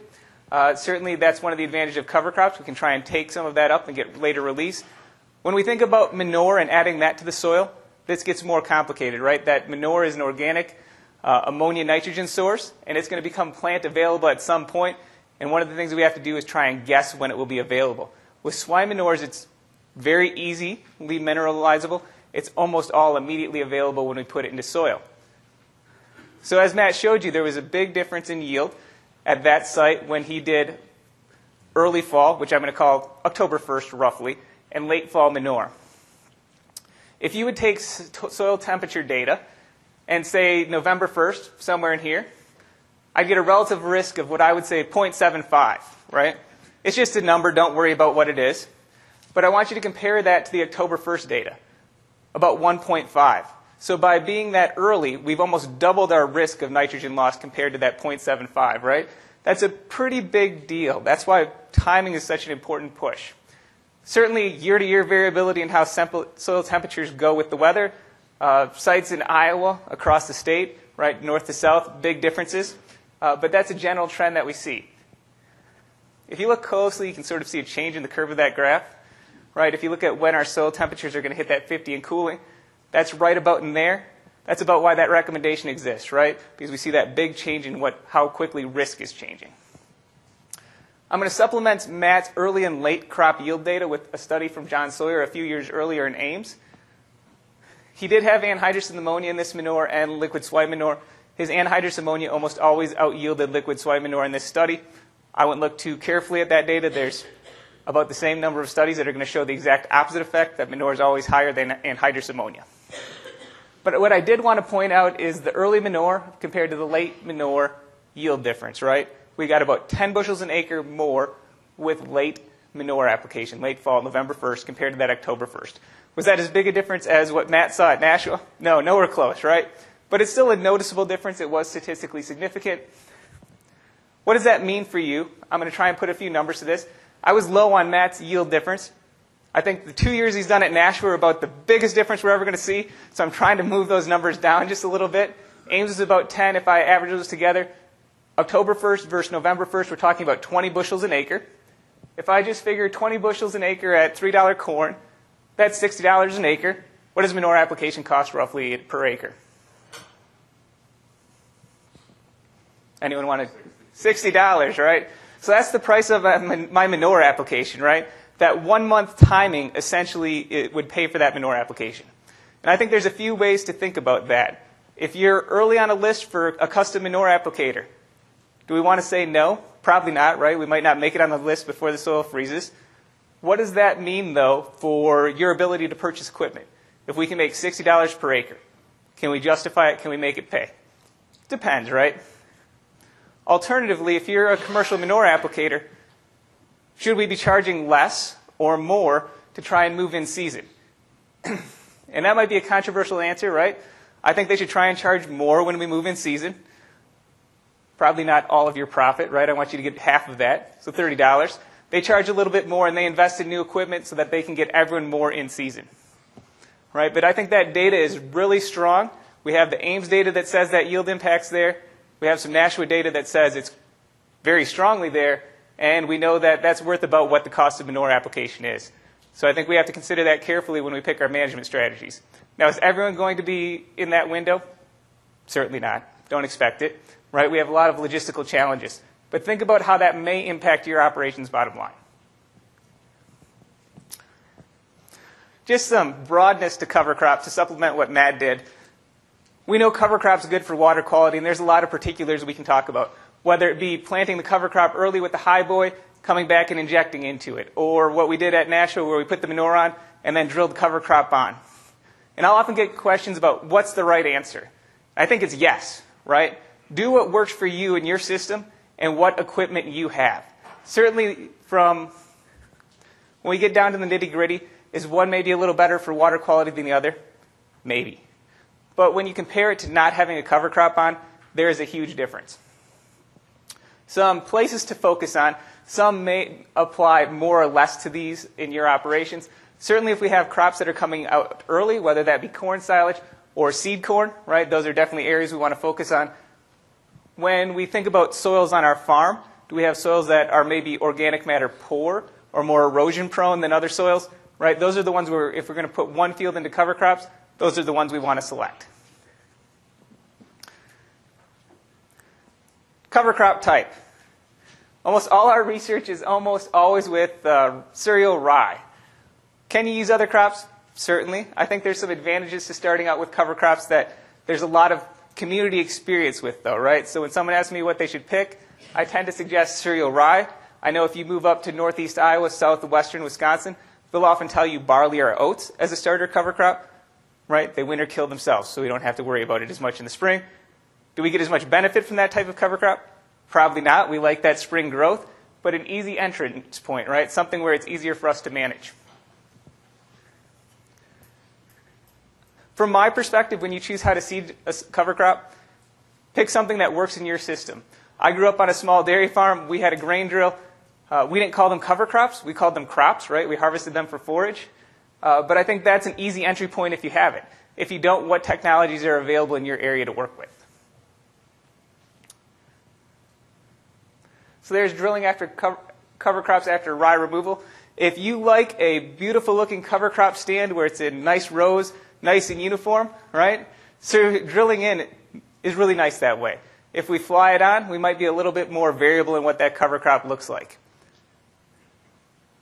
Certainly that's one of the advantages of cover crops. We can try and take some of that up and get later release. When we think about manure and adding that to the soil, this gets more complicated, right? That manure is an organic ammonia nitrogen source, and it's going to become plant available at some point. And one of the things we have to do is try and guess when it will be available. With swine manures, it's very easily mineralizable. It's almost all immediately available when we put it into soil. So as Matt showed you, there was a big difference in yield at that site when he did early fall, which I'm going to call October 1st roughly, and late fall manure. If you would take soil temperature data and say November 1st, somewhere in here, I'd get a relative risk of what I would say 0.75, right? It's just a number. Don't worry about what it is. But I want you to compare that to the October 1st data, about 1.5. So by being that early, we've almost doubled our risk of nitrogen loss compared to that 0.75, right? That's a pretty big deal. That's why timing is such an important push. Certainly, year-to-year variability in how soil temperatures go with the weather. Sites in Iowa, across the state, right, north to south, big differences. But that's a general trend that we see. If you look closely, you can sort of see a change in the curve of that graph. Right? If you look at when our soil temperatures are going to hit that 50 and cooling, that's right about in there. That's about why that recommendation exists, right? Because we see that big change in how quickly risk is changing. I'm going to supplement Matt's early and late crop yield data with a study from John Sawyer a few years earlier in Ames. He did have anhydrous ammonia in this manure and liquid soy manure. His anhydrous ammonia almost always out-yielded liquid soy manure in this study. I wouldn't look too carefully at that data. There's about the same number of studies that are going to show the exact opposite effect, that manure is always higher than anhydrous ammonia. But what I did want to point out is the early manure compared to the late manure yield difference, right? We got about 10 bushels an acre more with late manure application, late fall, November 1st, compared to that October 1st. Was that as big a difference as what Matt saw at Nashua? No, nowhere close, right? But it's still a noticeable difference. It was statistically significant. What does that mean for you? I'm going to try and put a few numbers to this. I was low on Matt's yield difference. I think the 2 years he's done at Nashua are about the biggest difference we're ever going to see. So I'm trying to move those numbers down just a little bit. Ames is about 10 if I average those together. October 1st versus November 1st, we're talking about 20 bushels an acre. If I just figure 20 bushels an acre at $3 corn, that's $60 an acre. What does manure application cost roughly per acre? Anyone want to? $60, right? So that's the price of my manure application, right? That 1 month timing essentially it would pay for that manure application. And I think there's a few ways to think about that. If you're early on a list for a custom manure applicator, do we want to say no? Probably not, right? We might not make it on the list before the soil freezes. What does that mean, though, for your ability to purchase equipment? If we can make $60 per acre, can we justify it? Can we make it pay? Depends, right? Alternatively, if you're a commercial manure applicator, should we be charging less or more to try and move in season? And that might be a controversial answer, right? I think they should try and charge more when we move in season. Probably not all of your profit, right? I want you to get half of that, so $30. They charge a little bit more, and they invest in new equipment so that they can get everyone more in season, right? But I think that data is really strong. We have the Ames data that says that yield impact's there. We have some Nashua data that says it's very strongly there. And we know that that's worth about what the cost of manure application is. So I think we have to consider that carefully when we pick our management strategies. Now, is everyone going to be in that window? Certainly not. Don't expect it. Right? We have a lot of logistical challenges. But think about how that may impact your operations bottom line. Just some broadness to cover crop to supplement what Matt did. We know cover crop's good for water quality, and there's a lot of particulars we can talk about, whether it be planting the cover crop early with the high boy, coming back and injecting into it, or what we did at Nashua where we put the manure on and then drilled the cover crop on. And I'll often get questions about what's the right answer. I think it's yes, right? Do what works for you and your system and what equipment you have. Certainly from when we get down to the nitty-gritty, is one maybe a little better for water quality than the other? Maybe. But when you compare it to not having a cover crop on, there is a huge difference. Some places to focus on. Some may apply more or less to these in your operations. Certainly if we have crops that are coming out early, whether that be corn silage or seed corn, right? Those are definitely areas we want to focus on. When we think about soils on our farm, do we have soils that are maybe organic matter poor or more erosion prone than other soils? Right? Those are the ones where if we're going to put one field into cover crops, those are the ones we want to select. Cover crop type. Almost all our research is almost always with cereal rye. Can you use other crops? Certainly. I think there's some advantages to starting out with cover crops that there's a lot of community experience with, though, right? So when someone asks me what they should pick, I tend to suggest cereal rye. I know if you move up to northeast Iowa, south of western Wisconsin, they'll often tell you barley or oats as a starter cover crop, right? They winter kill themselves, so we don't have to worry about it as much in the spring. Do we get as much benefit from that type of cover crop? Probably not. We like that spring growth, but an easy entrance point, right? Something where it's easier for us to manage. From my perspective, when you choose how to seed a cover crop, pick something that works in your system. I grew up on a small dairy farm. We had a grain drill. We didn't call them cover crops. We called them crops, right? We harvested them for forage. But I think that's an easy entry point if you have it. If you don't, what technologies are available in your area to work with? So there's drilling after cover crops after rye removal. If you like a beautiful looking cover crop stand where it's in nice rows, nice and uniform, right? So drilling in is really nice that way. If we fly it on, we might be a little bit more variable in what that cover crop looks like.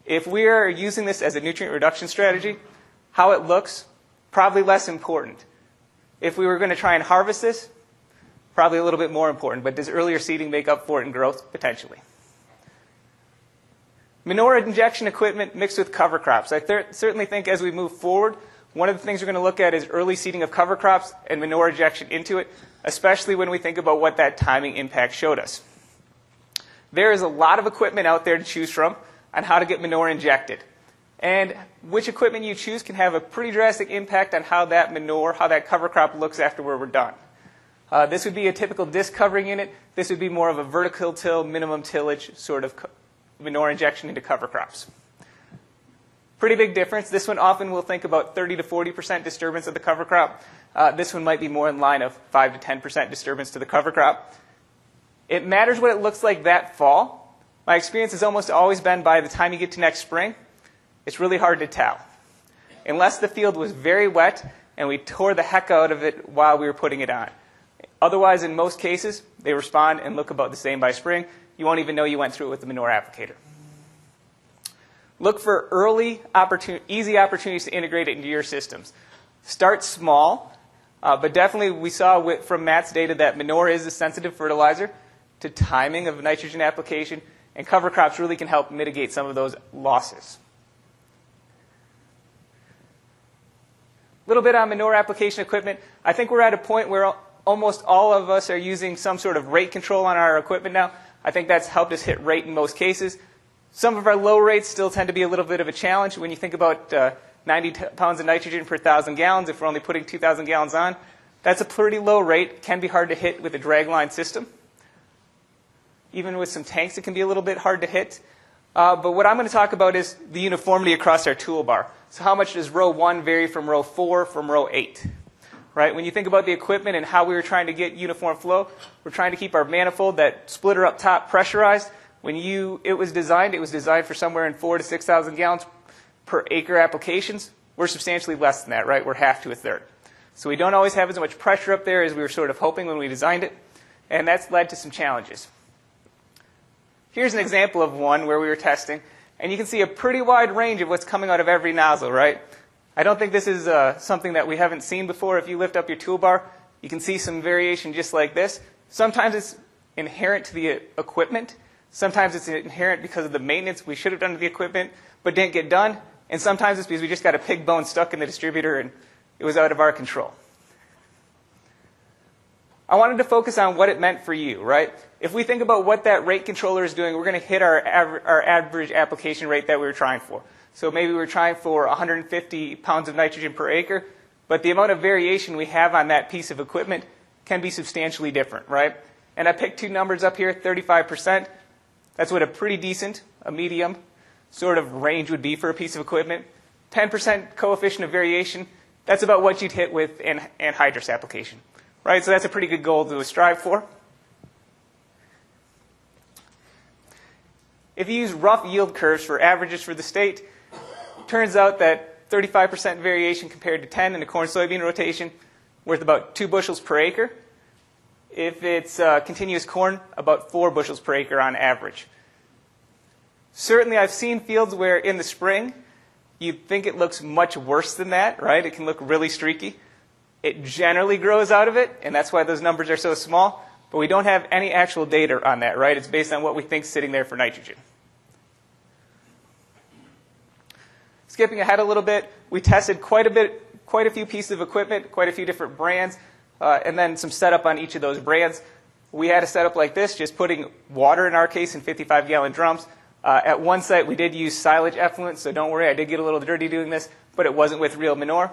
If we are using this as a nutrient reduction strategy, how it looks, probably less important. If we were going to try and harvest this, probably a little bit more important. But does earlier seeding make up for it in growth? Potentially. Manure injection equipment mixed with cover crops. I certainly think as we move forward, one of the things we're going to look at is early seeding of cover crops and manure injection into it, especially when we think about what that timing impact showed us. There is a lot of equipment out there to choose from on how to get manure injected. And which equipment you choose can have a pretty drastic impact on how that manure, how that cover crop looks after we're done. This would be a typical disc covering unit. This would be more of a vertical till, minimum tillage sort of manure injection into cover crops. Pretty big difference. This one often we'll think about 30 to 40% disturbance of the cover crop. This one might be more in line of 5 to 10% disturbance to the cover crop. It matters what it looks like that fall. My experience has almost always been by the time you get to next spring, it's really hard to tell. Unless the field was very wet and we tore the heck out of it while we were putting it on. Otherwise, in most cases, they respond and look about the same by spring. You won't even know you went through it with the manure applicator. Look for early, easy opportunities to integrate it into your systems. Start small, but definitely we saw from Matt's data that manure is a sensitive fertilizer to timing of nitrogen application, and cover crops really can help mitigate some of those losses. A little bit on manure application equipment. I think we're at a point where almost all of us are using some sort of rate control on our equipment now. I think that's helped us hit rate in most cases. Some of our low rates still tend to be a little bit of a challenge. When you think about 90 pounds of nitrogen per 1,000 gallons, if we're only putting 2,000 gallons on, that's a pretty low rate. It can be hard to hit with a dragline system. Even with some tanks, it can be a little bit hard to hit. But what I'm going to talk about is the uniformity across our toolbar. So how much does row 1 vary from row 4, from row 8? right? When you think about the equipment and how we were trying to get uniform flow, we're trying to keep our manifold, that splitter up top, pressurized. When it was designed for somewhere in 4,000 to 6,000 gallons per acre applications. We're substantially less than that, right? We're half to a third. So we don't always have as much pressure up there as we were sort of hoping when we designed it, and that's led to some challenges. Here's an example of one where we were testing, and you can see a pretty wide range of what's coming out of every nozzle, right? I don't think this is something that we haven't seen before. If you lift up your toolbar, you can see some variation just like this. Sometimes it's inherent to the equipment. Sometimes it's inherent because of the maintenance we should have done to the equipment but didn't get done. And sometimes it's because we just got a pig bone stuck in the distributor and it was out of our control. I wanted to focus on what it meant for you, right? If we think about what that rate controller is doing, we're going to hit our average application rate that we were trying for. So maybe we were trying for 150 pounds of nitrogen per acre, but the amount of variation we have on that piece of equipment can be substantially different, right? And I picked two numbers up here, 35%. That's what a pretty decent, a medium sort of range would be for a piece of equipment. 10% coefficient of variation, that's about what you'd hit with an anhydrous application, right? So that's a pretty good goal to strive for. If you use rough yield curves for averages for the state, turns out that 35% variation compared to 10 in a corn-soybean rotation, worth about 2 bushels per acre. If it's continuous corn, about 4 bushels per acre on average. Certainly, I've seen fields where in the spring, you'd think it looks much worse than that, right? It can look really streaky. It generally grows out of it, and that's why those numbers are so small. But we don't have any actual data on that, right? It's based on what we think is sitting there for nitrogen. Skipping ahead a little bit, we tested quite a few pieces of equipment, quite a few different brands, and then some setup on each of those brands. We had a setup like this, just putting water, in our case, in 55-gallon drums. At one site, we did use silage effluent, so don't worry, I did get a little dirty doing this, but it wasn't with real manure.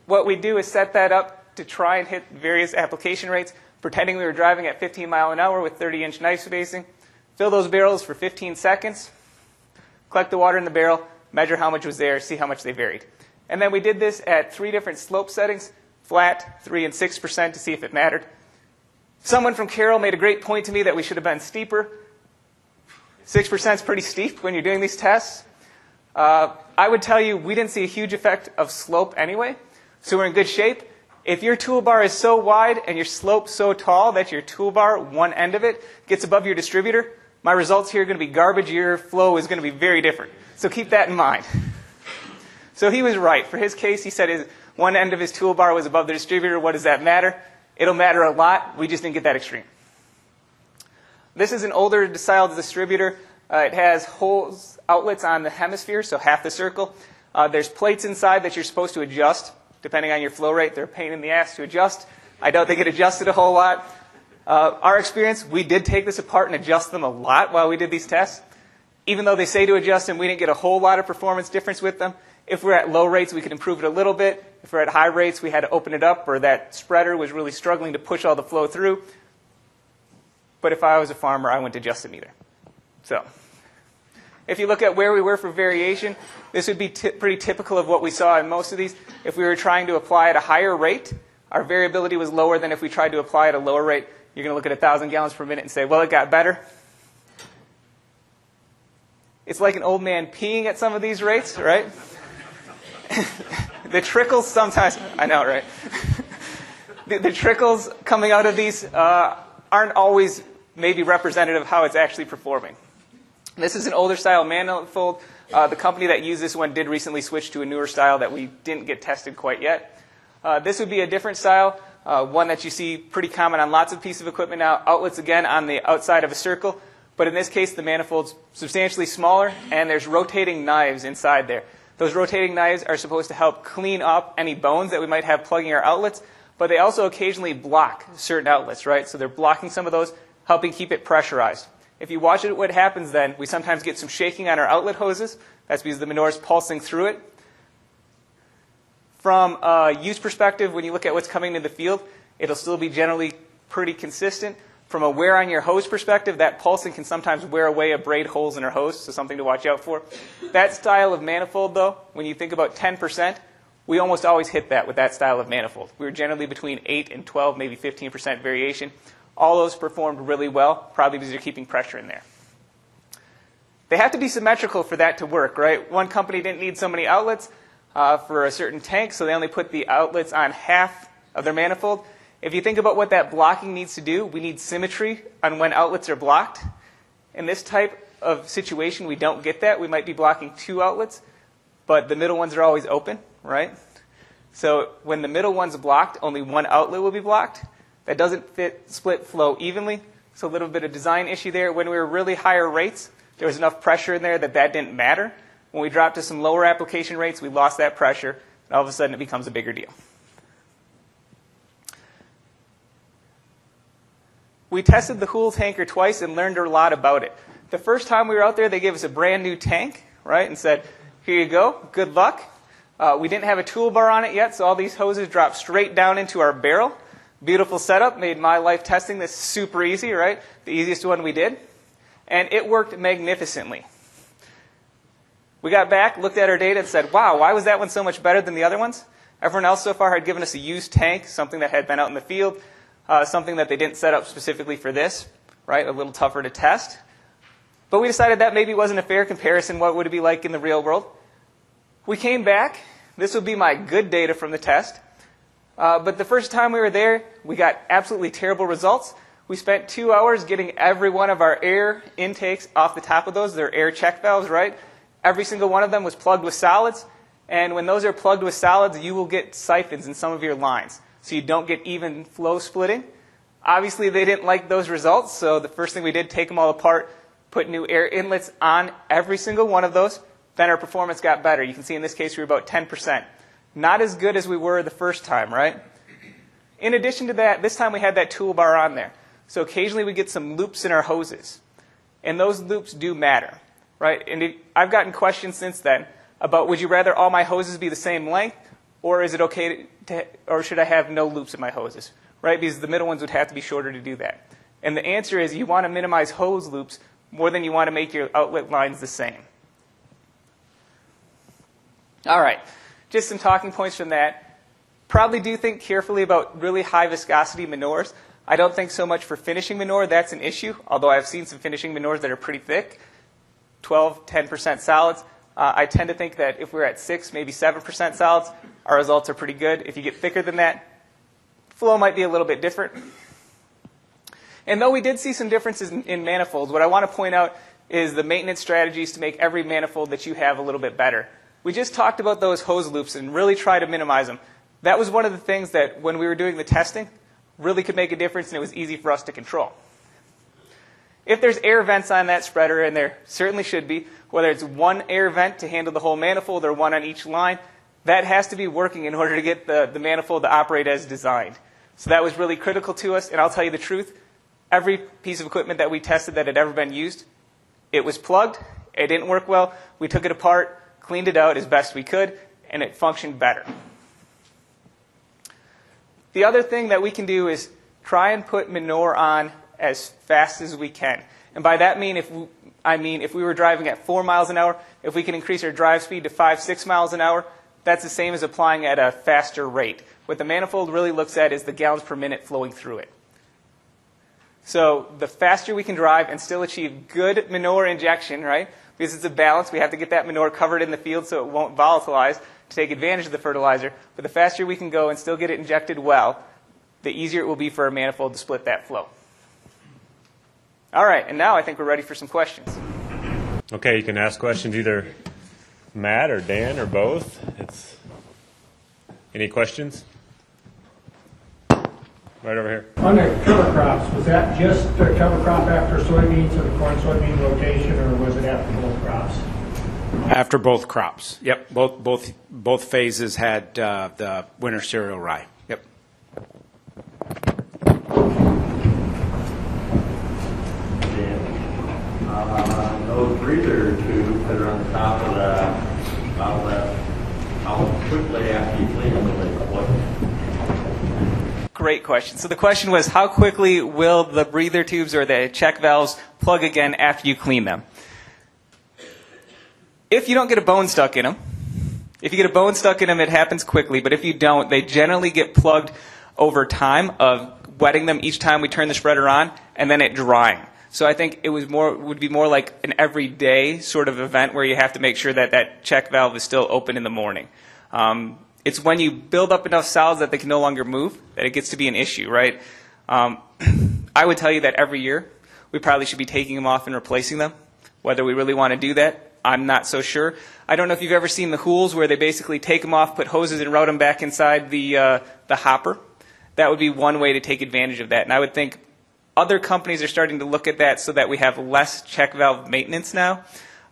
What we do is set that up to try and hit various application rates, pretending we were driving at 15 miles an hour with 30-inch knife spacing. Fill those barrels for 15 seconds, collect the water in the barrel, measure how much was there, see how much they varied. And then we did this at 3 different slope settings, flat, 3 and 6% to see if it mattered. Someone from Carroll made a great point to me that we should have been steeper. 6% is pretty steep when you're doing these tests. I would tell you we didn't see a huge effect of slope anyway, so we're in good shape. If your toolbar is so wide and your slope so tall that your toolbar, one end of it, gets above your distributor, my results here are going to be garbage. Your flow is going to be very different. So keep that in mind. So he was right. For his case, he said one end of his toolbar was above the distributor. What does that matter? It'll matter a lot. We just didn't get that extreme. This is an older style distributor. It has holes, outlets on the hemisphere, so half the circle. There's plates inside that you're supposed to adjust. Depending on your flow rate, they're a pain in the ass to adjust. I don't think it adjusted a whole lot. Our experience, we did take this apart and adjust them a lot while we did these tests. Even though they say to adjust them, we didn't get a whole lot of performance difference with them. If we're at low rates, we could improve it a little bit. If we're at high rates, we had to open it up, or that spreader was really struggling to push all the flow through. But if I was a farmer, I wouldn't adjust them either. So if you look at where we were for variation, this would be pretty typical of what we saw in most of these. If we were trying to apply at a higher rate, our variability was lower than if we tried to apply at a lower rate. You're going to look at 1,000 gallons per minute and say, well, it got better. It's like an old man peeing at some of these rates, right? The trickles sometimes, I know, right? The trickles coming out of these aren't always maybe representative of how it's actually performing. This is an older style manifold. The company that used this one did recently switch to a newer style that we didn't get tested quite yet. This would be a different style, one that you see pretty common on lots of pieces of equipment now. Outlets, again, on the outside of a circle. But in this case, the manifold's substantially smaller, and there's rotating knives inside there. Those rotating knives are supposed to help clean up any bones that we might have plugging our outlets, but they also occasionally block certain outlets, right? So they're blocking some of those, helping keep it pressurized. If you watch it, what happens then, we sometimes get some shaking on our outlet hoses. That's because the manure is pulsing through it. From a use perspective, when you look at what's coming into the field, it'll still be generally pretty consistent. From a wear on your hose perspective, that pulsing can sometimes wear away, abrade holes in our hose, so something to watch out for. That style of manifold, though, when you think about 10%, We almost always hit that with that style of manifold. We were generally between 8 and 12, maybe 15% variation. All those performed really well, probably because you're keeping pressure in there. They have to be symmetrical for that to work, right? One company didn't need so many outlets for a certain tank, so they only put the outlets on half of their manifold. If you think about what that blocking needs to do, we need symmetry on when outlets are blocked. In this type of situation, we don't get that. We might be blocking 2 outlets, but the middle ones are always open, right? So when the middle one's blocked, only 1 outlet will be blocked. That doesn't split flow evenly, so a little bit of design issue there. When we were really higher rates, there was enough pressure in there that didn't matter. When we dropped to some lower application rates, we lost that pressure, and all of a sudden it becomes a bigger deal. We tested the Houle tanker twice and learned a lot about it. The first time we were out there, they gave us a brand new tank, right, and said, here you go, good luck. We didn't have a toolbar on it yet, so all these hoses dropped straight down into our barrel. Beautiful setup, made my life testing this super easy, right? The easiest one we did. And it worked magnificently. We got back, looked at our data, and said, wow, why was that one so much better than the other ones? Everyone else so far had given us a used tank, something that had been out in the field, something that they didn't set up specifically for this, right? A little tougher to test. But we decided that maybe wasn't a fair comparison. What would it be like in the real world? We came back. This would be my good data from the test. But the first time we were there, we got absolutely terrible results. We spent 2 hours getting every one of our air intakes off the top of those. They're air check valves, right? Every single one of them was plugged with solids. And when those are plugged with solids, you will get siphons in some of your lines. So you don't get even flow splitting. Obviously, they didn't like those results. So the first thing we did, take them all apart, put new air inlets on every single one of those. Then our performance got better. You can see in this case we were about 10%. Not as good as we were the first time, right? In addition to that, this time we had that toolbar on there. So occasionally we get some loops in our hoses. And those loops do matter, right? And I've gotten questions since then about, would you rather all my hoses be the same length, or is it okay or should I have no loops in my hoses, right? Because the middle ones would have to be shorter to do that. And the answer is you want to minimize hose loops more than you want to make your outlet lines the same. All right, just some talking points from that. Probably do think carefully about really high viscosity manures. I don't think so much for finishing manure, that's an issue, although I've seen some finishing manures that are pretty thick, 12, 10% solids. I tend to think that if we're at 6, maybe 7% solids, our results are pretty good. If you get thicker than that, flow might be a little bit different. And though we did see some differences in manifolds, what I want to point out is the maintenance strategies to make every manifold that you have a little bit better. We just talked about those hose loops and really try to minimize them. That was one of the things that when we were doing the testing really could make a difference, and it was easy for us to control. If there's air vents on that spreader, and there certainly should be, whether it's one air vent to handle the whole manifold or one on each line, that has to be working in order to get the manifold to operate as designed. So that was really critical to us, and I'll tell you the truth. Every piece of equipment that we tested that had ever been used, it was plugged, it didn't work well, we took it apart, cleaned it out as best we could, and it functioned better. The other thing that we can do is try and put manure on as fast as we can. And by that I mean if we were driving at 4 miles an hour, if we can increase our drive speed to 5, 6 miles an hour, that's the same as applying at a faster rate. What the manifold really looks at is the gallons per minute flowing through it. So the faster we can drive and still achieve good manure injection, right? Because it's a balance. We have to get that manure covered in the field so it won't volatilize to take advantage of the fertilizer. But the faster we can go and still get it injected well, the easier it will be for our manifold to split that flow. All right, and now I think we're ready for some questions. Okay, you can ask questions either Matt or Dan or both. Any questions? Right over here. On the cover crops, was that just the cover crop after soybeans or the corn-soybean rotation, or was it after both crops? After both crops. Yep, both phases had the winter cereal rye. Yep. Those breather tubes that are on the top of the outlet, how quickly after you clean them will they split? Great question. So the question was, how quickly will the breather tubes or the check valves plug again after you clean them? If you don't get a bone stuck in them, If you get a bone stuck in them, it happens quickly, but if you don't, they generally get plugged over time of wetting them each time we turn the spreader on and then it drying. So I think it would be more like an everyday sort of event where you have to make sure that that check valve is still open in the morning. It's when you build up enough solids that they can no longer move that it gets to be an issue, right? I would tell you that every year we probably should be taking them off and replacing them. Whether we really want to do that, I'm not so sure. I don't know if you've ever seen the hools where they basically take them off, put hoses, and route them back inside the hopper. That would be one way to take advantage of that. And I would think other companies are starting to look at that so that we have less check valve maintenance now.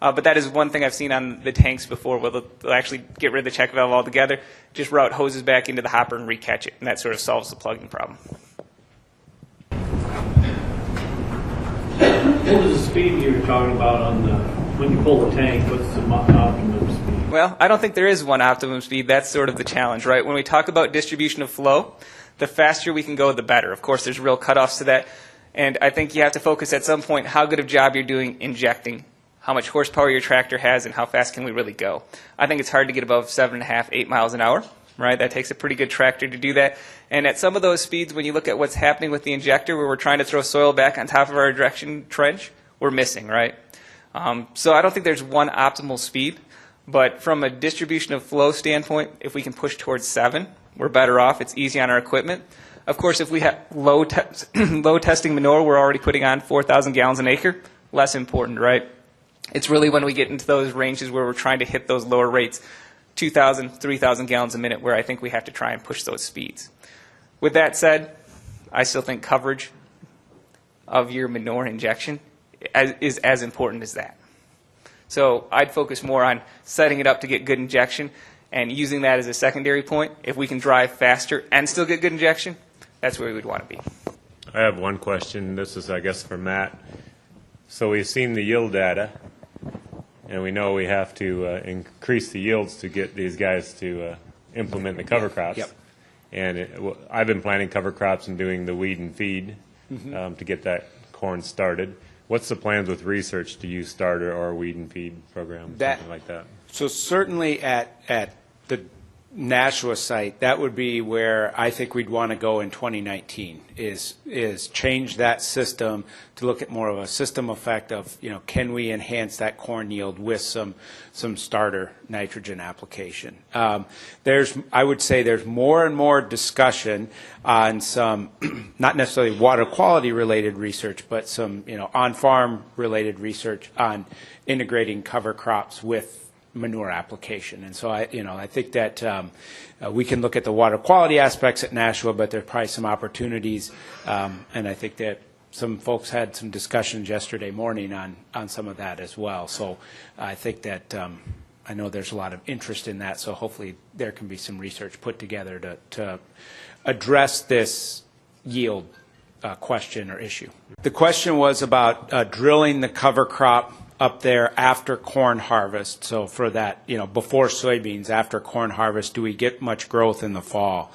But that is one thing I've seen on the tanks before, where they'll actually get rid of the check valve altogether, just route hoses back into the hopper and recatch it, and that sort of solves the plugging problem. What was the speed you were talking about on when you pull the tank? What's the optimum speed? Well, I don't think there is one optimum speed. That's sort of the challenge, right? When we talk about distribution of flow, the faster we can go, the better. Of course, there's real cutoffs to that, and I think you have to focus at some point how good of a job you're doing injecting, how much horsepower your tractor has, and how fast can we really go. I think it's hard to get above 7.5, 8 miles an hour, right? That takes a pretty good tractor to do that. And at some of those speeds, when you look at what's happening with the injector, where we're trying to throw soil back on top of our injection trench, we're missing, right? So I don't think there's one optimal speed, but from a distribution of flow standpoint, if we can push towards 7, we're better off. It's easy on our equipment. Of course, if we have low testing manure, we're already putting on 4,000 gallons an acre, less important, right? It's really when we get into those ranges where we're trying to hit those lower rates, 2,000, 3,000 gallons a minute, where I think we have to try and push those speeds. With that said, I still think coverage of your manure injection is as important as that. So I'd focus more on setting it up to get good injection and using that as a secondary point. If we can drive faster and still get good injection, that's where we would want to be. I have one question. This is, I guess, for Matt. So we've seen the yield data, and we know we have to increase the yields to get these guys to implement the cover crops. Yep. And I've been planting cover crops and doing the weed and feed to get that corn started. What's the plans with research to use starter or weed and feed program, something like that? So certainly at the Nashua site, that would be where I think we'd want to go in 2019, is change that system to look at more of a system effect of, can we enhance that corn yield with some starter nitrogen application. I would say there's more and more discussion on some, not necessarily water quality related research, but some, on-farm related research on integrating cover crops with manure application. And so I think that we can look at the water quality aspects at Nashua, but there's probably some opportunities, and I think that some folks had some discussions yesterday morning on some of that as well. So I think that I know there's a lot of interest in that, so hopefully there can be some research put together to address this yield question or issue. The question was about drilling the cover crop up there after corn harvest. So for that, before soybeans, after corn harvest, do we get much growth in the fall?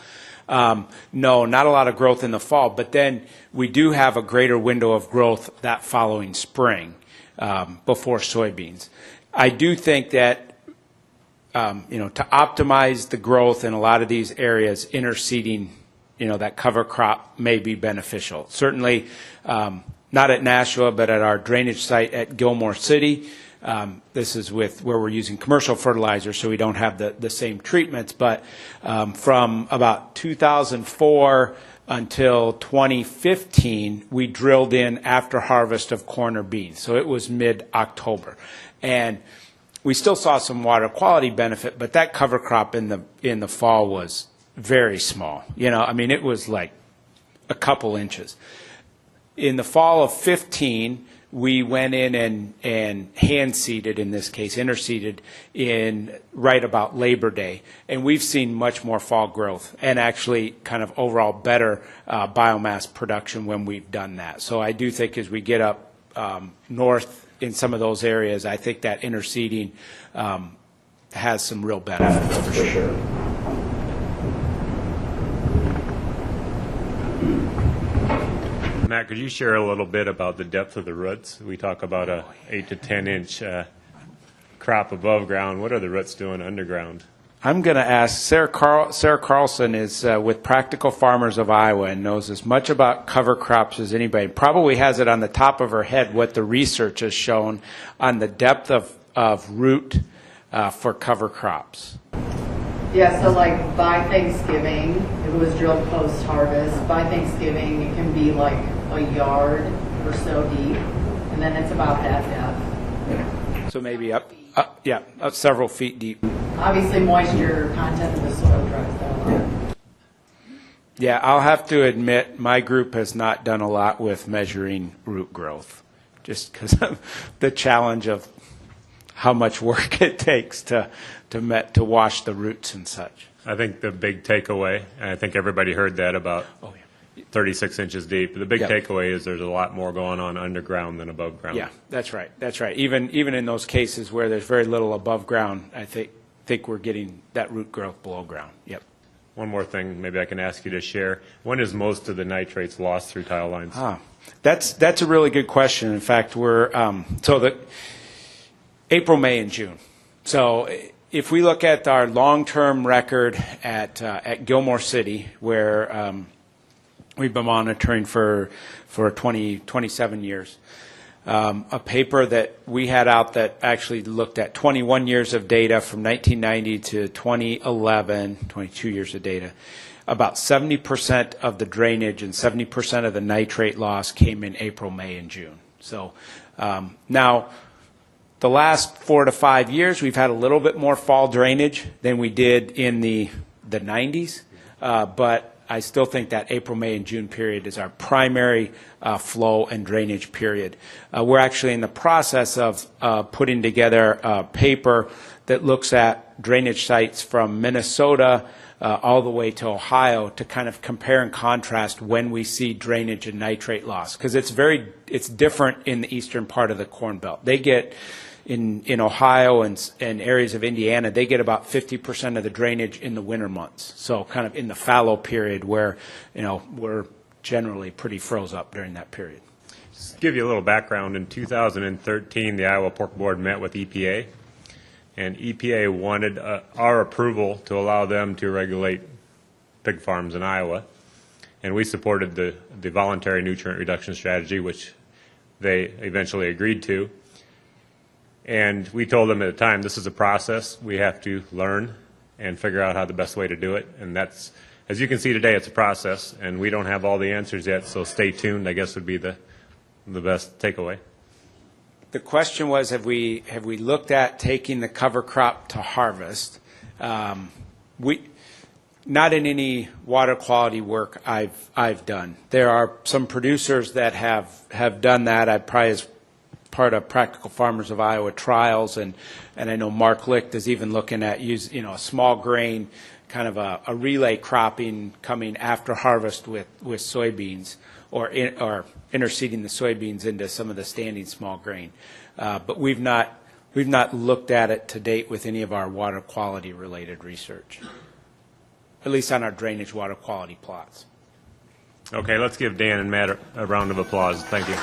No, not a lot of growth in the fall, but then we do have a greater window of growth that following spring before soybeans. I do think that, to optimize the growth in a lot of these areas, interseeding, that cover crop may be beneficial. Certainly, not at Nashua, but at our drainage site at Gilmore City. This is where we're using commercial fertilizer, so we don't have the same treatments. But from about 2004 until 2015, we drilled in after harvest of corn or beans. So it was mid-October. And we still saw some water quality benefit, but that cover crop in the fall was very small. It was like a couple inches. In the fall of 15, we went in and hand-seeded, in this case, interseeded in right about Labor Day. And we've seen much more fall growth and actually kind of overall better biomass production when we've done that. So I do think as we get up north in some of those areas, I think that interseeding has some real benefits for sure. Matt, could you share a little bit about the depth of the roots? We talk about a 8 to 10 inch crop above ground. What are the roots doing underground? I'm going to ask Sarah Carlson is with Practical Farmers of Iowa and knows as much about cover crops as anybody. Probably has it on the top of her head what the research has shown on the depth of root for cover crops. Yeah, so like by Thanksgiving, if it was drilled post-harvest, by Thanksgiving it can be like a yard or so deep, and then it's about that depth. So maybe up several feet deep. Obviously, moisture content of the soil drives that a lot. Yeah, I'll have to admit my group has not done a lot with measuring root growth, just because of the challenge of how much work it takes to wash the roots and such. I think the big takeaway, and I think everybody heard that about 36 inches deep. The big takeaway is there's a lot more going on underground than above ground. Yeah, that's right. That's right. Even in those cases where there's very little above ground, I think we're getting that root growth below ground. Yep. One more thing, maybe I can ask you to share. When is most of the nitrates lost through tile lines? That's a really good question. In fact, we're so the April, May, and June. So if we look at our long-term record at Gilmore City, where we've been monitoring for 27 years. A paper that we had out that actually looked at 21 years of data from 1990 to 2011, 22 years of data. About 70% of the drainage and 70% of the nitrate loss came in April, May, and June. So now, the last 4 to 5 years, we've had a little bit more fall drainage than we did in the 90s, but I still think that April, May, and June period is our primary flow and drainage period. We're actually in the process of putting together a paper that looks at drainage sites from Minnesota all the way to Ohio to kind of compare and contrast when we see drainage and nitrate loss, because it's different in the eastern part of the Corn Belt. They get in Ohio and areas of Indiana, they get about 50% of the drainage in the winter months. So kind of in the fallow period where, we're generally pretty froze up during that period. Just to give you a little background, in 2013, the Iowa Pork Board met with EPA, and EPA wanted our approval to allow them to regulate pig farms in Iowa. And we supported the voluntary nutrient reduction strategy, which they eventually agreed to. And we told them at the time, this is a process. We have to learn and figure out how the best way to do it. And that's, as you can see today, it's a process, and we don't have all the answers yet, so stay tuned, I guess would be the best takeaway. The question was, have we looked at taking the cover crop to harvest? Not in any water quality work I've done. There are some producers that have done that. I probably as part of Practical Farmers of Iowa trials, and I know Mark Licht is even looking at a small grain, kind of a relay cropping coming after harvest with soybeans, or interseeding the soybeans into some of the standing small grain. But we've not looked at it to date with any of our water quality related research, at least on our drainage water quality plots. Okay, let's give Dan and Matt a round of applause. Thank you.